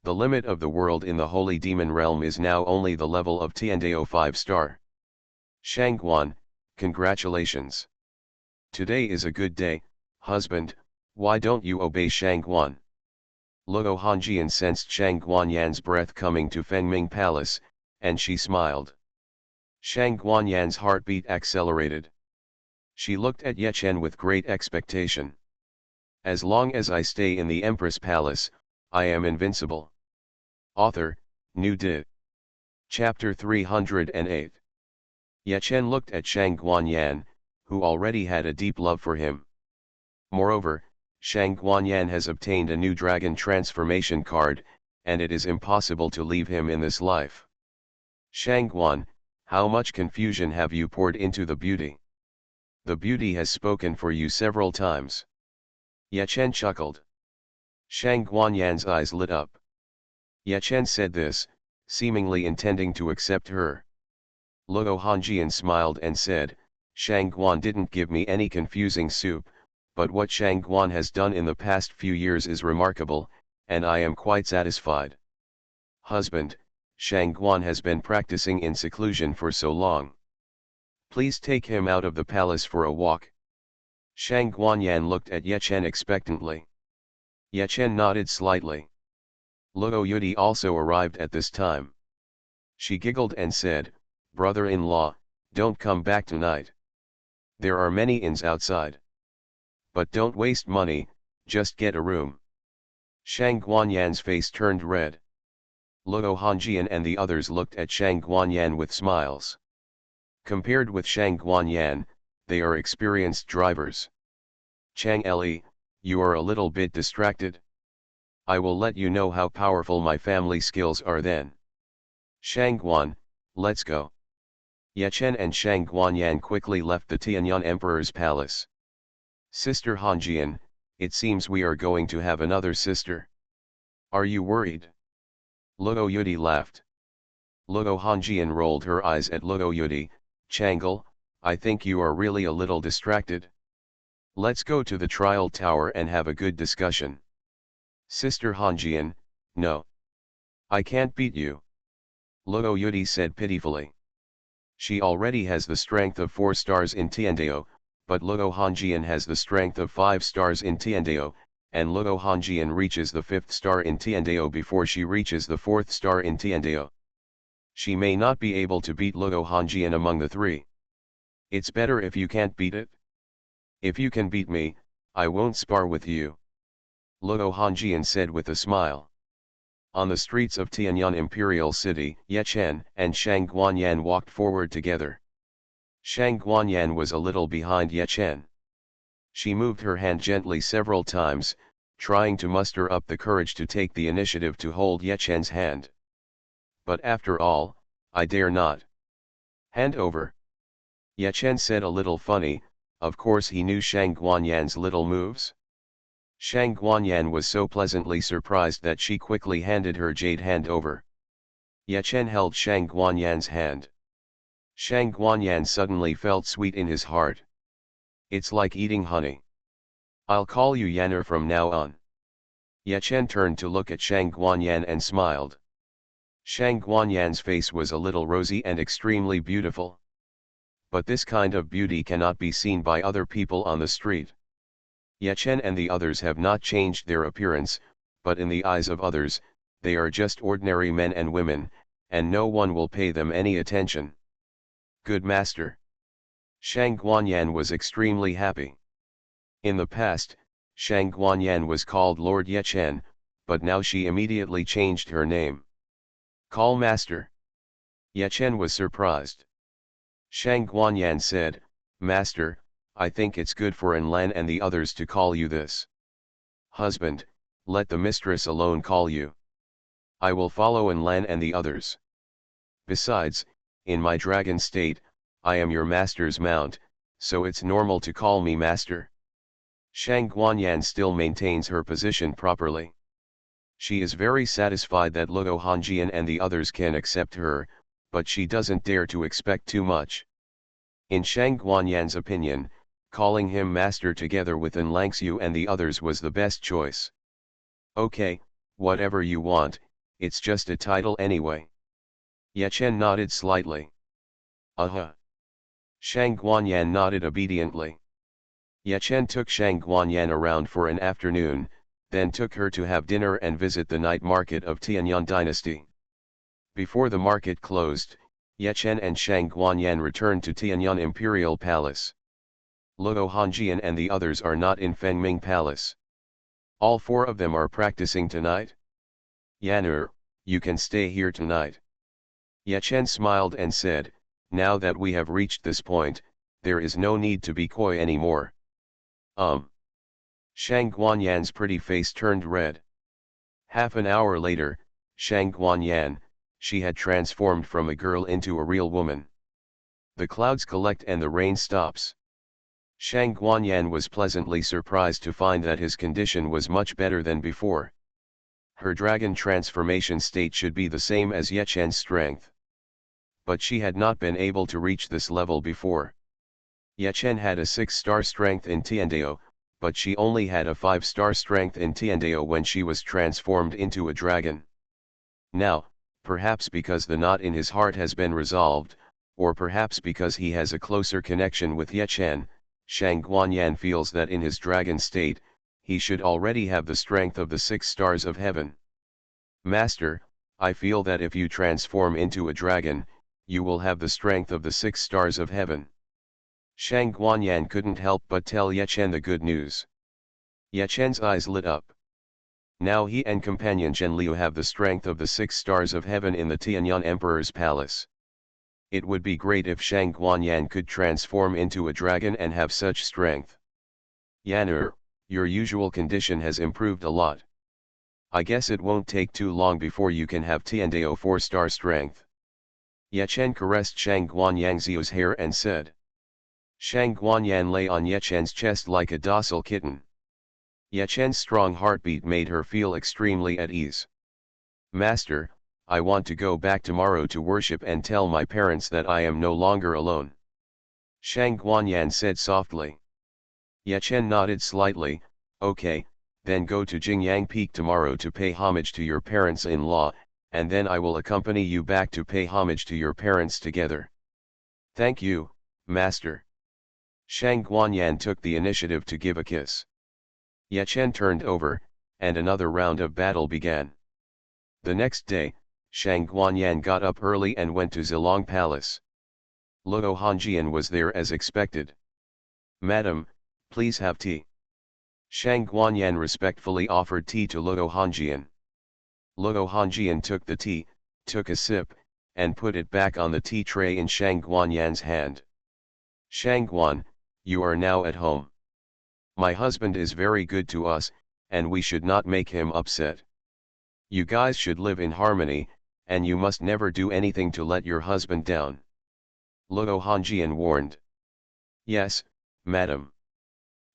The limit of the world in the holy demon realm is now only the level of Tiandao 5-star. Xuanhuan, congratulations. Today is a good day, husband, why don't you obey Xuanhuan? Luo Hongjian sensed Xuanhuan's breath coming to Fengming Palace, and she smiled. Xuanhuan's heartbeat accelerated. She looked at Ye Chen with great expectation. As long as I stay in the Empress Palace, I am invincible. Author, New Did. Chapter 308. Ye Chen looked at Xuanhuan, who already had a deep love for him. Moreover, Xuanhuan has obtained a new dragon transformation card, and it is impossible to leave him in this life. Xuanhuan, how much confusion have you poured into the beauty? The beauty has spoken for you several times. Ye Chen chuckled. Xuanhuan's eyes lit up. Ye Chen said this, seemingly intending to accept her. Luo Hongjian smiled and said, Xuanhuan didn't give me any confusing soup, but what Xuanhuan has done in the past few years is remarkable, and I am quite satisfied. Husband, Xuanhuan has been practicing in seclusion for so long. Please take him out of the palace for a walk. Xuanhuan looked at Ye Chen expectantly. Ye Chen nodded slightly. Luo Yudi also arrived at this time. She giggled and said, Brother-in-law, don't come back tonight. There are many inns outside. But don't waste money, just get a room. Shang Guanyan's face turned red. Luo Hongjian and the others looked at Shang Guanyan with smiles. Compared with Shang Guanyan, they are experienced drivers. Chang Li, you are a little bit distracted. I will let you know how powerful my family skills are then. Shang Guan, let's go. Ye Chen and Shang Guanyan quickly left the Tianyan Emperor's palace. Sister Hongjian, it seems we are going to have another sister. Are you worried? Luo Yudi laughed. Luo Hongjian rolled her eyes at Luo Yudi. Chang'e, I think you are really a little distracted. Let's go to the trial tower and have a good discussion. Sister Hongjian, no. I can't beat you. Luo Yudi said pitifully. She already has the strength of 4 stars in Tiandao, but Luo Hongjian has the strength of 5 stars in Tiandao, and Luo Hongjian reaches the 5th star in Tiandao before she reaches the 4th star in Tiandao. She may not be able to beat Luo Hongjian among the 3. It's better if you can't beat it. If you can beat me, I won't spar with you. Luo Hongjian said with a smile. On the streets of Tianyan Imperial City, Ye Chen and Shang Guanyan walked forward together. Shang Guanyan was a little behind Ye Chen. She moved her hand gently several times, trying to muster up the courage to take the initiative to hold Ye Chen's hand. But after all, I dare not. Hand over. Ye Chen said a little funny, of course he knew Shang Guanyan's little moves. Shang Guanyan was so pleasantly surprised that she quickly handed her jade hand over. Ye Chen held Shang Guanyan's hand. Shang Guanyan suddenly felt sweet in his heart. It's like eating honey. I'll call you Yanner from now on. Ye Chen turned to look at Shang Guanyan and smiled. Shang Guanyan's face was a little rosy and extremely beautiful. But this kind of beauty cannot be seen by other people on the street. Ye Chen and the others have not changed their appearance, but in the eyes of others, they are just ordinary men and women, and no one will pay them any attention. Good master. Shang Guanyan was extremely happy. In the past, Shang Guanyan was called Lord Ye Chen, but now she immediately changed her name. Call master. Ye Chen was surprised. Shang Guanyan said, Master, I think it's good for Enlan and the others to call you this. Husband, let the mistress alone call you. I will follow Enlan and the others. Besides, in my dragon state, I am your master's mount, so it's normal to call me master. Shang Guanyan still maintains her position properly. She is very satisfied that Luo Hongjian and the others can accept her, but she doesn't dare to expect too much. In Shang Guanyan's opinion, calling him master together with Enlangxiu and the others was the best choice. Okay, whatever you want, it's just a title anyway. Ye Chen nodded slightly. Shang Guanyan nodded obediently. Ye Chen took Shang Guanyan around for an afternoon, then took her to have dinner and visit the night market of Tianyan dynasty. Before the market closed, Ye Chen and Shang Guanyan returned to Tianyan Imperial Palace. Luo Hongjian and the others are not in Fengming Palace. All 4 of them are practicing tonight. Yanner, you can stay here tonight. Ye Chen smiled and said, now that we have reached this point, there is no need to be coy anymore. Shang Guanyan's pretty face turned red. Half an hour later, Shang Guanyan, she had transformed from a girl into a real woman. The clouds collect and the rain stops. Shang Guanyan was pleasantly surprised to find that his condition was much better than before. Her dragon transformation state should be the same as Ye Chen's strength. But she had not been able to reach this level before. Ye Chen had a 6-star strength in Tiandao, but she only had a 5-star strength in Tiandao when she was transformed into a dragon. Now, perhaps because the knot in his heart has been resolved, or perhaps because he has a closer connection with Ye Chen, Shang Guanyan feels that in his dragon state, he should already have the strength of the 6 stars of heaven. Master, I feel that if you transform into a dragon, you will have the strength of the 6 stars of heaven. Xuanhuan couldn't help but tell Ye Chen the good news. Ye Chen's eyes lit up. Now he and companion Zhen Liu have the strength of the 6 stars of heaven in the Tianyang Emperor's palace. It would be great if Xuanhuan could transform into a dragon and have such strength. Yan'er, your usual condition has improved a lot. I guess it won't take too long before you can have Tiandao 4-star strength. Ye Chen caressed Xuanhuan Xiu's hair and said. Xuanhuan lay on Ye Chen's chest like a docile kitten. Ye Chen's strong heartbeat made her feel extremely at ease. Master, I want to go back tomorrow to worship and tell my parents that I am no longer alone. Xuanhuan said softly. Ye Chen nodded slightly. Okay, then go to Jingyang Peak tomorrow to pay homage to your parents-in-law, and then I will accompany you back to pay homage to your parents together. Thank you, Master. Xuanhuan took the initiative to give a kiss. Ye Chen turned over, and another round of battle began. The next day, Xuanhuan got up early and went to Zilong Palace. Luo Hongjian was there as expected. Madam, please have tea. Xuanhuan respectfully offered tea to Luo Hongjian. Luo Hongjian took the tea, took a sip, and put it back on the tea tray in Xuanhuan's hand. Xuanhuan, you are now at home. My husband is very good to us, and we should not make him upset. You guys should live in harmony, and you must never do anything to let your husband down. Luo Hongjian warned. Yes, madam.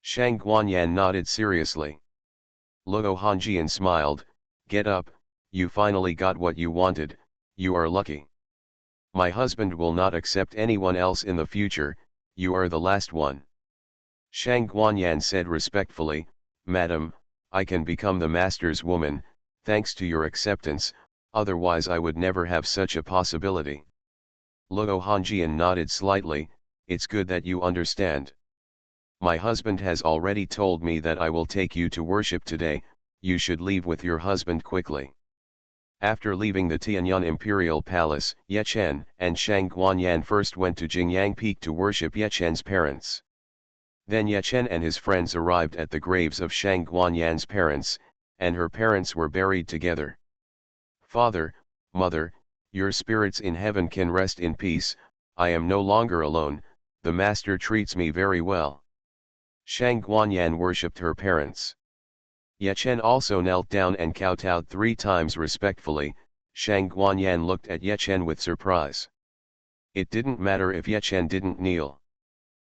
Xuanhuan nodded seriously. Luo Hongjian smiled. Get up, you finally got what you wanted, you are lucky. My husband will not accept anyone else in the future, you are the last one. Xuanhuan said respectfully, Madam, I can become the master's woman, thanks to your acceptance, otherwise I would never have such a possibility. Luo Hongjian nodded slightly. It's good that you understand. My husband has already told me that I will take you to worship today, you should leave with your husband quickly. After leaving the Tianyang Imperial Palace, Ye Chen and Xuanhuan first went to Jingyang Peak to worship Ye Chen's parents. Then Ye Chen and his friends arrived at the graves of Xuanhuan's parents, and her parents were buried together. Father, Mother, your spirits in heaven can rest in peace, I am no longer alone, the master treats me very well. Xuanhuan worshipped her parents. Ye Chen also knelt down and kowtowed 3 times respectfully. Xuanhuan looked at Ye Chen with surprise. It didn't matter if Ye Chen didn't kneel.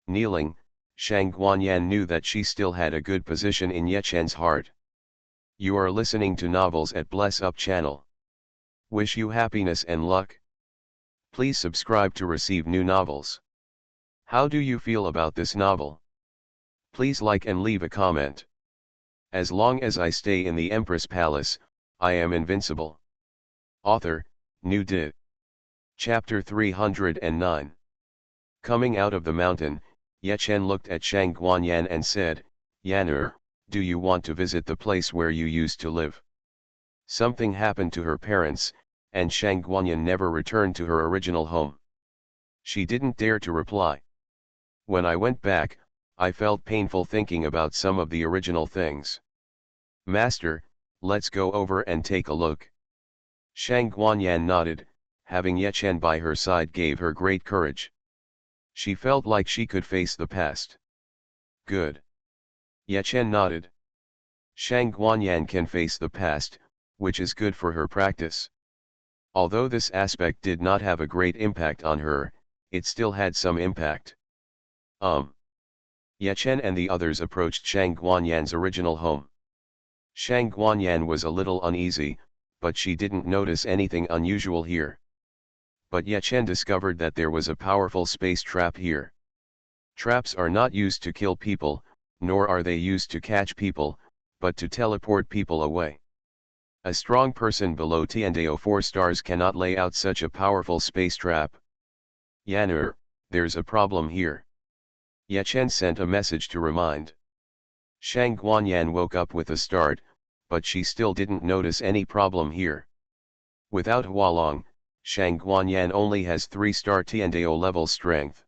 Kneeling, Xuanhuan knew that she still had a good position in Ye Chen's heart. You are listening to novels at Bless Up channel. Wish you happiness and luck. Please subscribe to receive new novels. How do you feel about this novel? Please like and leave a comment. As long as I stay in the Empress Palace, I am invincible. Author, New Did. Chapter 309. Coming out of the mountain, Ye Chen looked at Xuanhuan and said, Yan'er, do you want to visit the place where you used to live? Something happened to her parents, and Xuanhuan never returned to her original home. She didn't dare to reply. When I went back, I felt painful thinking about some of the original things. Master, let's go over and take a look. Xuanhuan nodded, having Ye Chen by her side gave her great courage. She felt like she could face the past. Good. Ye Chen nodded. Xuanhuan can face the past, which is good for her practice. Although this aspect did not have a great impact on her, it still had some impact. Ye Chen and the others approached Xuanhuan's original home. Xuanhuan was a little uneasy, but she didn't notice anything unusual here. But Ye Chen discovered that there was a powerful space trap here. Traps are not used to kill people, nor are they used to catch people, but to teleport people away. A strong person below Tiandao 4 stars cannot lay out such a powerful space trap. Yan'er, there's a problem here. Ye Chen sent a message to remind. Xuanhuan woke up with a start, but she still didn't notice any problem here. Without Hualong, Xuanhuan only has 3-star Tiandao level strength.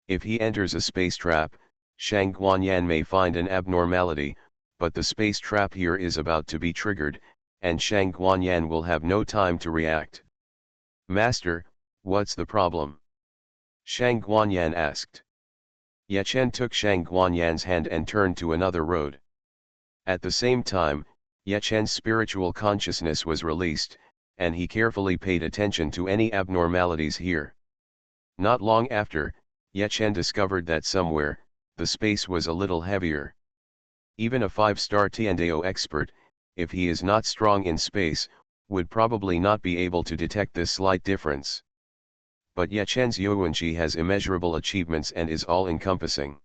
If he enters a space trap, Xuanhuan may find an abnormality, but the space trap here is about to be triggered, and Xuanhuan will have no time to react. Master, what's the problem? Xuanhuan asked. Yechen took Xuanhuan's hand and turned to another road. At the same time, Yechen's spiritual consciousness was released, and he carefully paid attention to any abnormalities here. Not long after, Yechen discovered that somewhere, the space was a little heavier. Even a 5-star Tiandao expert, if he is not strong in space, would probably not be able to detect this slight difference. But Yechen's Yuanqi has immeasurable achievements and is all-encompassing.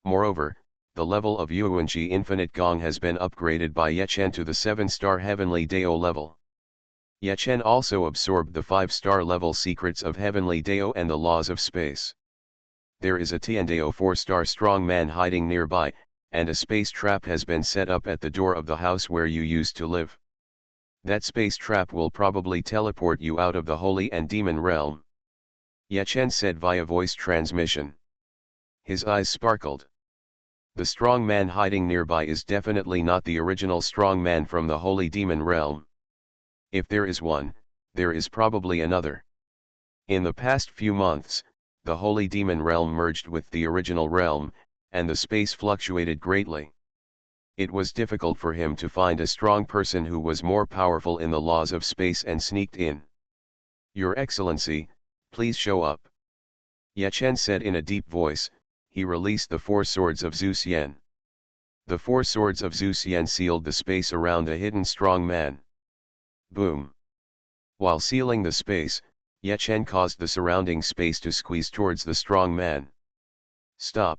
Moreover, the level of Yuanqi Infinite Gong has been upgraded by Yechen to the 7-star Heavenly Dao level. Yechen also absorbed the 5-star level secrets of Heavenly Dao and the laws of space. There is a Tiandao 4-star strong man hiding nearby, and a space trap has been set up at the door of the house where you used to live. That space trap will probably teleport you out of the holy and demon realm. Yechen said via voice transmission. His eyes sparkled. The strong man hiding nearby is definitely not the original strong man from the holy demon realm. If there is one, there is probably another. In the past few months, the holy demon realm merged with the original realm, and the space fluctuated greatly. It was difficult for him to find a strong person who was more powerful in the laws of space and sneaked in. Your Excellency, please show up. Yechen said in a deep voice. He released the 4 swords of Xuanhuan. The 4 swords of Xuanhuan sealed the space around the hidden strong man. Boom! While sealing the space, Yechen caused the surrounding space to squeeze towards the strong man. Stop!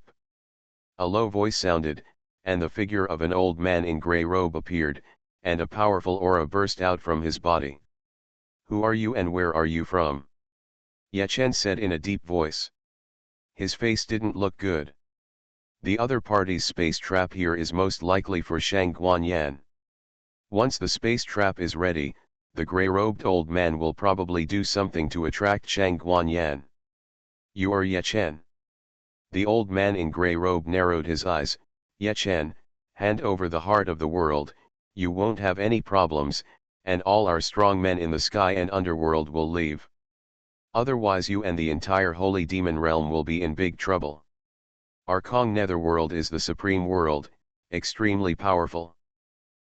A low voice sounded, and the figure of an old man in grey robe appeared, and a powerful aura burst out from his body. Who are you and where are you from? Yechen said in a deep voice. His face didn't look good. The other party's space trap here is most likely for Xuanhuan. Once the space trap is ready, the grey-robed old man will probably do something to attract Xuanhuan. You are Yechen. The old man in grey robe narrowed his eyes. Yechen, hand over the heart of the world, you won't have any problems, and all our strong men in the sky and underworld will leave. Otherwise you and the entire holy demon realm will be in big trouble. Our Kong netherworld is the supreme world, extremely powerful.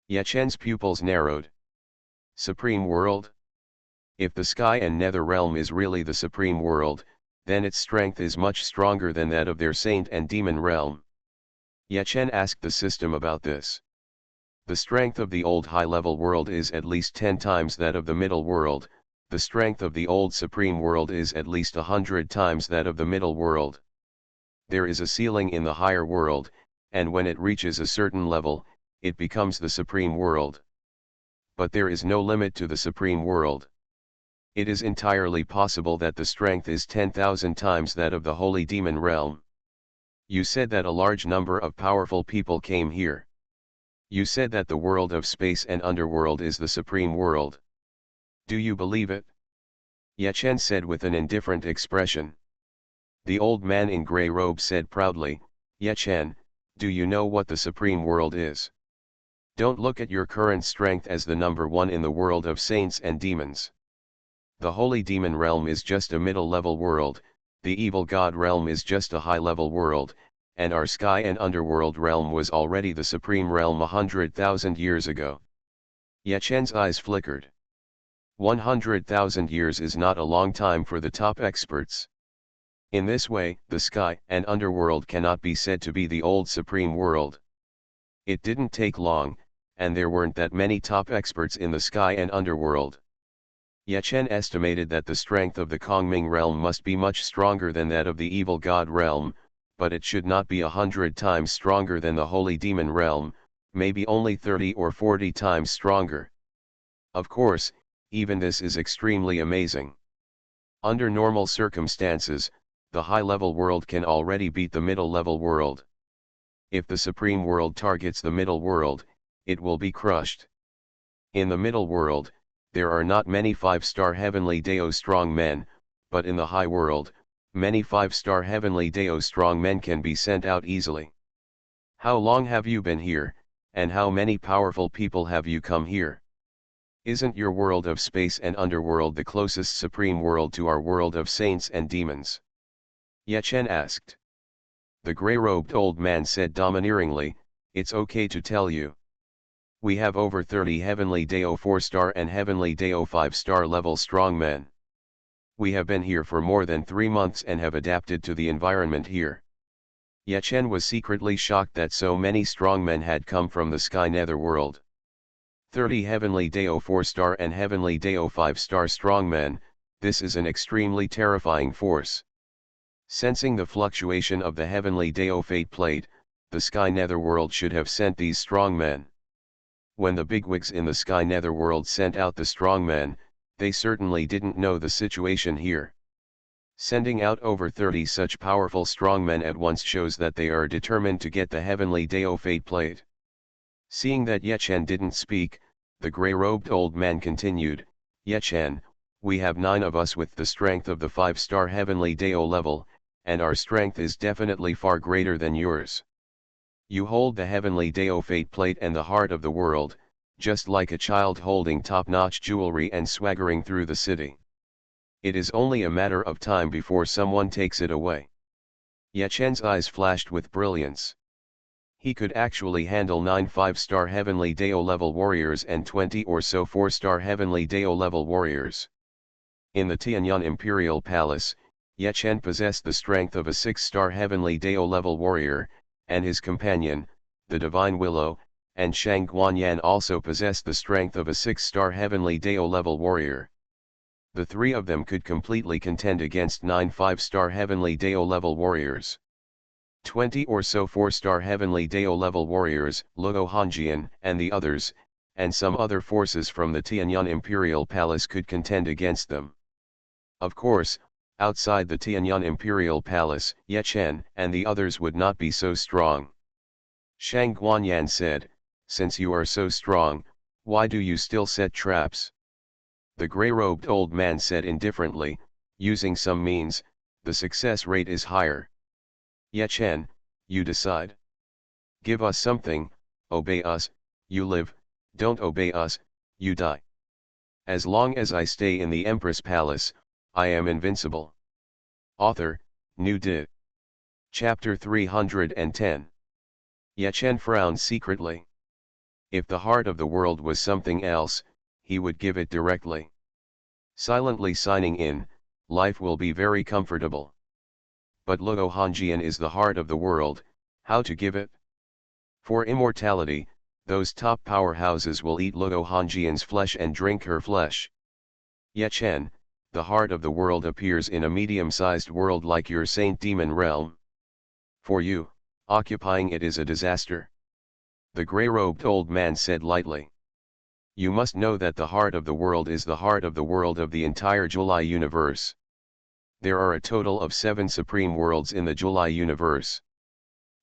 Yechen's pupils narrowed. Supreme world? If the sky and nether realm is really the supreme world, then its strength is much stronger than that of their saint and demon realm. Yechen asked the system about this. The strength of the old high-level world is at least 10 times that of the middle world. The strength of the old supreme world is at least 100 times that of the middle world. There is a ceiling in the higher world, and when it reaches a certain level, it becomes the supreme world. But there is no limit to the supreme world. It is entirely possible that the strength is 10,000 times that of the holy demon realm. You said that a large number of powerful people came here. You said that the world of space and underworld is the supreme world. Do you believe it? Yechen said with an indifferent expression. The old man in grey robe said proudly, Yechen, do you know what the supreme world is? Don't look at your current strength as the number 1 in the world of saints and demons. The holy demon realm is just a middle-level world, the evil god realm is just a high-level world, and our sky and underworld realm was already the supreme realm 100,000 years ago. Yechen's eyes flickered. 100,000 years is not a long time for the top experts. In this way, the sky and underworld cannot be said to be the old supreme world. It didn't take long, and there weren't that many top experts in the sky and underworld. Yechen estimated that the strength of the Kongming realm must be much stronger than that of the evil god realm, but it should not be 100 times stronger than the holy demon realm, maybe only 30 or 40 times stronger. Of course, even this is extremely amazing. Under normal circumstances, the high-level world can already beat the middle-level world. If the supreme world targets the middle world, it will be crushed. In the middle world, there are not many 5-star heavenly Dao strong men, but in the high world, Many 5-star heavenly Dao strong men can be sent out easily. How long have you been here, and how many powerful people have you come here? Isn't your world of space and underworld the closest supreme world to our world of saints and demons? Ye Chen asked. The gray-robed old man said domineeringly, "It's okay to tell you. We have over 30 heavenly Dao 4-star and heavenly Dao 5-star level strong men. We have been here for more than 3 months and have adapted to the environment here." Ye Chen was secretly shocked that so many strong men had come from the sky netherworld. 30 heavenly Dao 4-star and heavenly Dao 5-star strong men, this is an extremely terrifying force. Sensing the fluctuation of the heavenly Dao fate plate, the sky netherworld should have sent these strong men. When the bigwigs in the sky netherworld sent out the strong men, they certainly didn't know the situation here. Sending out over 30 such powerful strong men at once shows that they are determined to get the heavenly Dao fate plate. Seeing that Ye Chen didn't speak, the gray-robed old man continued, "Ye Chen, we have 9 of us with the strength of the 5-star heavenly Dao level, and our strength is definitely far greater than yours. You hold the heavenly Dao fate plate and the heart of the world, just like a child holding top-notch jewelry and swaggering through the city. It is only a matter of time before someone takes it away." Ye Chen's eyes flashed with brilliance. He could actually handle 9 5-star heavenly Dao level warriors and 20 or so 4-star heavenly Dao level warriors. In the Tianyuan Imperial Palace, Ye Chen possessed the strength of a 6-star heavenly Dao level warrior, and his companion, the Divine Willow, and Xuanhuan also possessed the strength of a 6-star heavenly Dao level warrior. The 3 of them could completely contend against 9 5-star heavenly Dao level warriors. 20 or so 4-star heavenly Dao level warriors, Xuanhuan and the others, and some other forces from the Tianyuan Imperial Palace could contend against them. Of course, outside the Tianyuan Imperial Palace, Ye Chen and the others would not be so strong. Xuanhuan said, "Since you are so strong, why do you still set traps?" The gray-robed old man said indifferently, "Using some means, the success rate is higher. Ye Chen, you decide. Give us something, obey us, you live, don't obey us, you die. As long as I stay in the Empress Palace, I am invincible." Author, New Did. Chapter 310. Ye Chen frowned secretly. If the heart of the world was something else, he would give it directly. Silently signing in, life will be very comfortable. But Xuanhuan is the heart of the world, how to give it? For immortality, those top powerhouses will eat Xuanhuan's flesh and drink her flesh. Ye Chen, the heart of the world appears in a medium-sized world like your Saint Demon realm. For you, occupying it is a disaster. The gray-robed old man said lightly. You must know that the heart of the world is the heart of the world of the entire July universe. There are a total of 7 supreme worlds in the July universe.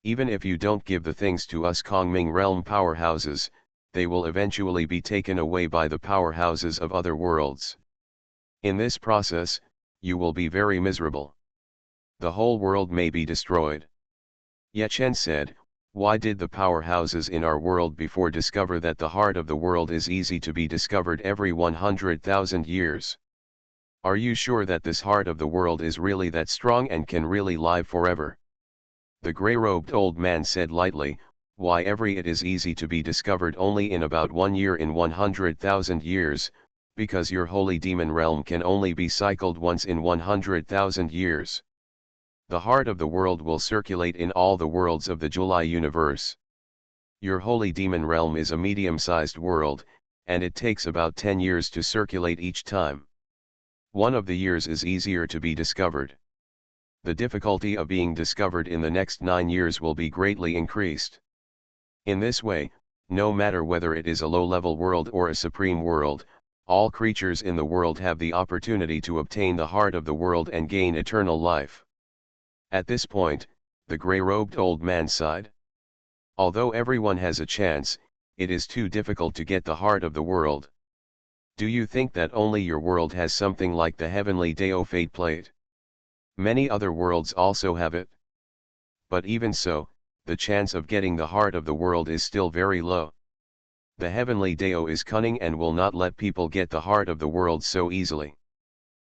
Even if you don't give the things to us Kongming realm powerhouses, they will eventually be taken away by the powerhouses of other worlds. In this process, you will be very miserable. The whole world may be destroyed. Ye Chen said, "Why did the powerhouses in our world before discover that the heart of the world is easy to be discovered every 100,000 years? Are you sure that this heart of the world is really that strong and can really live forever?" The gray-robed old man said lightly, "Why it is easy to be discovered only in about 1 year in 100,000 years, because your holy demon realm can only be cycled once in 100,000 years. The heart of the world will circulate in all the worlds of the July universe. Your holy demon realm is a medium-sized world, and it takes about 10 years to circulate each time. One of the years is easier to be discovered. The difficulty of being discovered in the next 9 years will be greatly increased. In this way, no matter whether it is a low-level world or a supreme world, all creatures in the world have the opportunity to obtain the heart of the world and gain eternal life." At this point, the gray-robed old man sighed. Although everyone has a chance, it is too difficult to get the heart of the world. Do you think that only your world has something like the heavenly Dao fate plate? Many other worlds also have it. But even so, the chance of getting the heart of the world is still very low. The heavenly Dao is cunning and will not let people get the heart of the world so easily.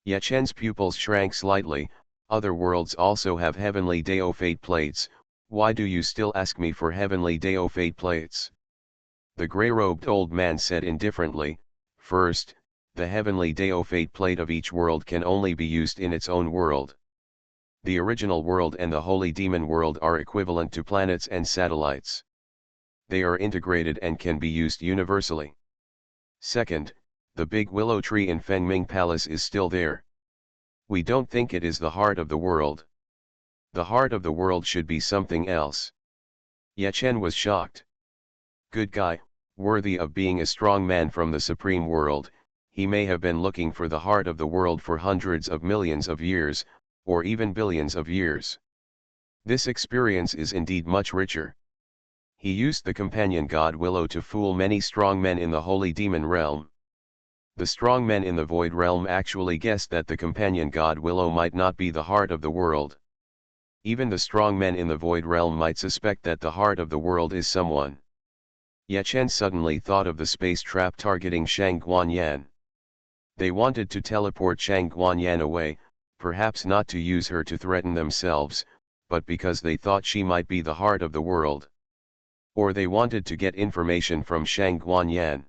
Ye Chen's pupils shrank slightly. Other worlds also have heavenly Dao fate plates. Why do you still ask me for heavenly Dao fate plates? The grey-robed old man said indifferently. First, the heavenly Dao fate plate of each world can only be used in its own world. The original world and the holy demon world are equivalent to planets and satellites. They are integrated and can be used universally. Second, the big willow tree in Fengming Palace is still there. We don't think it is the heart of the world. The heart of the world should be something else. Ye Chen was shocked. Good guy, worthy of being a strong man from the supreme world, he may have been looking for the heart of the world for hundreds of millions of years, or even billions of years. This experience is indeed much richer. He used the companion god Willow to fool many strong men in the holy demon realm. The strong men in the void realm actually guessed that the companion god Willow might not be the heart of the world. Even the strong men in the void realm might suspect that the heart of the world is someone. Ye Chen suddenly thought of the space trap targeting Xuanhuan. They wanted to teleport Xuanhuan away, perhaps not to use her to threaten themselves, but because they thought she might be the heart of the world. Or they wanted to get information from Xuanhuan.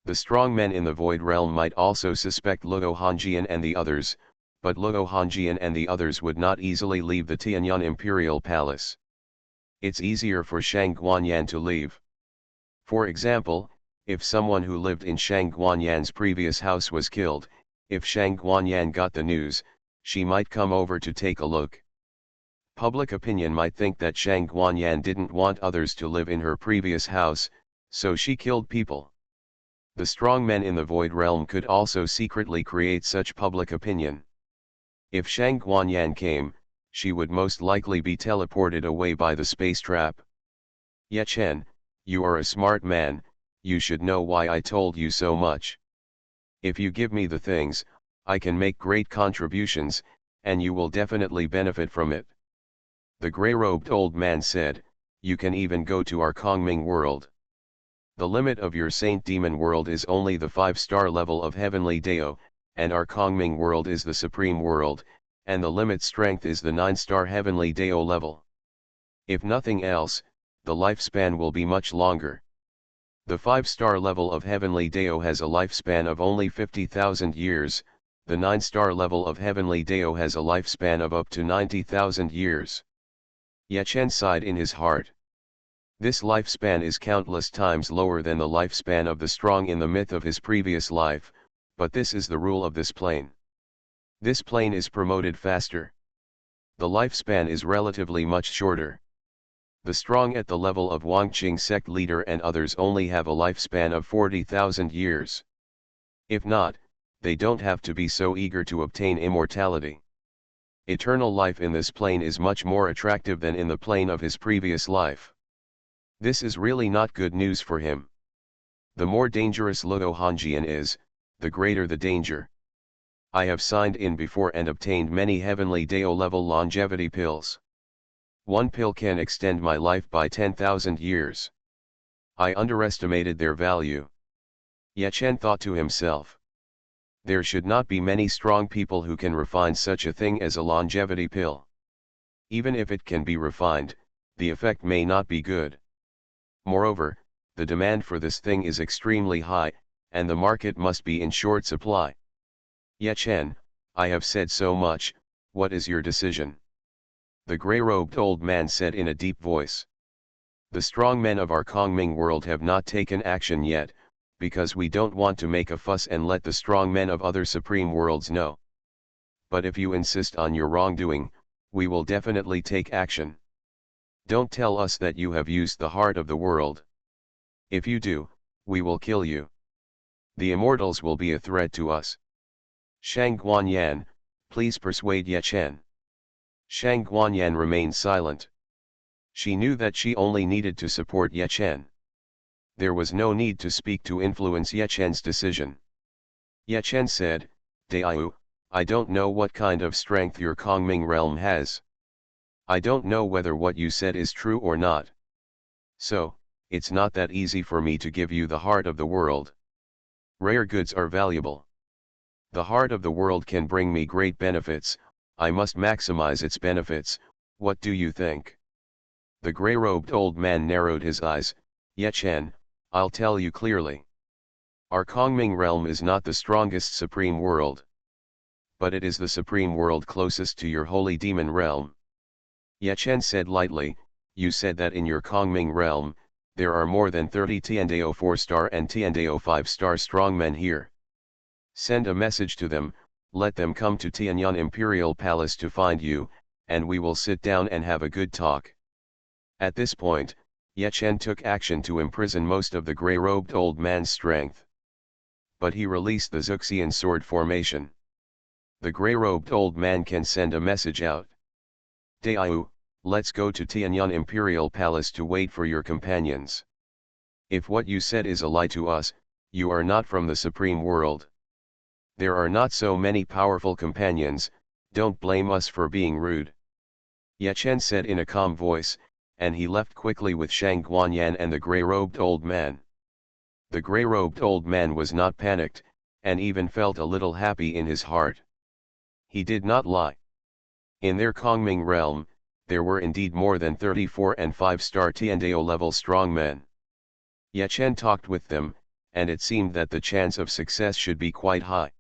The strong men in the void realm might also suspect Luo Hongjian and the others, but Luo Hongjian and the others would not easily leave the Tianyang Imperial Palace. It's easier for Xuanhuan to leave. For example, if someone who lived in Xuanhuan's previous house was killed, if Xuanhuan got the news, she might come over to take a look. Public opinion might think that Xuanhuan didn't want others to live in her previous house, so she killed people. The strong men in the void realm could also secretly create such public opinion. If Xuanhuan came, she would most likely be teleported away by the space trap. Ye Chen, you are a smart man, you should know why I told you so much. If you give me the things, I can make great contributions, and you will definitely benefit from it. The grey-robed old man said, you can even go to our Kongming world. The limit of your Saint Demon world is only the 5-star level of Heavenly Dao, and our Kongming world is the Supreme world, and the limit strength is the 9-star Heavenly Dao level. If nothing else, the lifespan will be much longer. The 5-star level of Heavenly Dao has a lifespan of only 50,000 years, the 9-star level of Heavenly Dao has a lifespan of up to 90,000 years. Ye Chen sighed in his heart. This lifespan is countless times lower than the lifespan of the strong in the myth of his previous life, but this is the rule of this plane. This plane is promoted faster. The lifespan is relatively much shorter. The strong at the level of Wangqing sect leader and others only have a lifespan of 40,000 years. If not, they don't have to be so eager to obtain immortality. Eternal life in this plane is much more attractive than in the plane of his previous life. This is really not good news for him. The more dangerous Luo Hongjian is, the greater the danger. I have signed in before and obtained many Heavenly Dao level longevity pills. One pill can extend my life by 10,000 years. I underestimated their value. Ye Chen thought to himself. There should not be many strong people who can refine such a thing as a longevity pill. Even if it can be refined, the effect may not be good. Moreover, the demand for this thing is extremely high, and the market must be in short supply. Ye Chen, I have said so much, what is your decision? The grey-robed old man said in a deep voice. The strong men of our Kongming world have not taken action yet, because we don't want to make a fuss and let the strong men of other supreme worlds know. But if you insist on your wrongdoing, we will definitely take action. Don't tell us that you have used the heart of the world. If you do, we will kill you. The immortals will be a threat to us. Xuanhuan, please persuade Ye Chen. Xuanhuan remained silent. She knew that she only needed to support Ye Chen. There was no need to speak to influence Ye Chen's decision. Ye Chen said, Daiyu, I don't know what kind of strength your Kongming realm has. I don't know whether what you said is true or not. So, it's not that easy for me to give you the heart of the world. Rare goods are valuable. The heart of the world can bring me great benefits, I must maximize its benefits, what do you think? The grey-robed old man narrowed his eyes. Ye Chen, I'll tell you clearly. Our Kongming realm is not the strongest supreme world. But it is the supreme world closest to your holy demon realm. Ye Chen said lightly, you said that in your Kongming realm, there are more than 30 Tiandao 4-star and Tiandao 5-star strongmen here. Send a message to them, let them come to Tianyang Imperial Palace to find you, and we will sit down and have a good talk. At this point, Ye Chen took action to imprison most of the grey-robed old man's strength. But he released the Xuxian sword formation. The grey-robed old man can send a message out. Daiyu, let's go to Tianyang Imperial Palace to wait for your companions. If what you said is a lie to us, you are not from the supreme world. There are not so many powerful companions, don't blame us for being rude. Ye Chen said in a calm voice, and he left quickly with Xuanhuan and the grey-robed old man. The grey-robed old man was not panicked, and even felt a little happy in his heart. He did not lie. In their Kongming realm, there were indeed more than 34 and 5-star Tiandao level strongmen. Ye Chen talked with them, and it seemed that the chance of success should be quite high.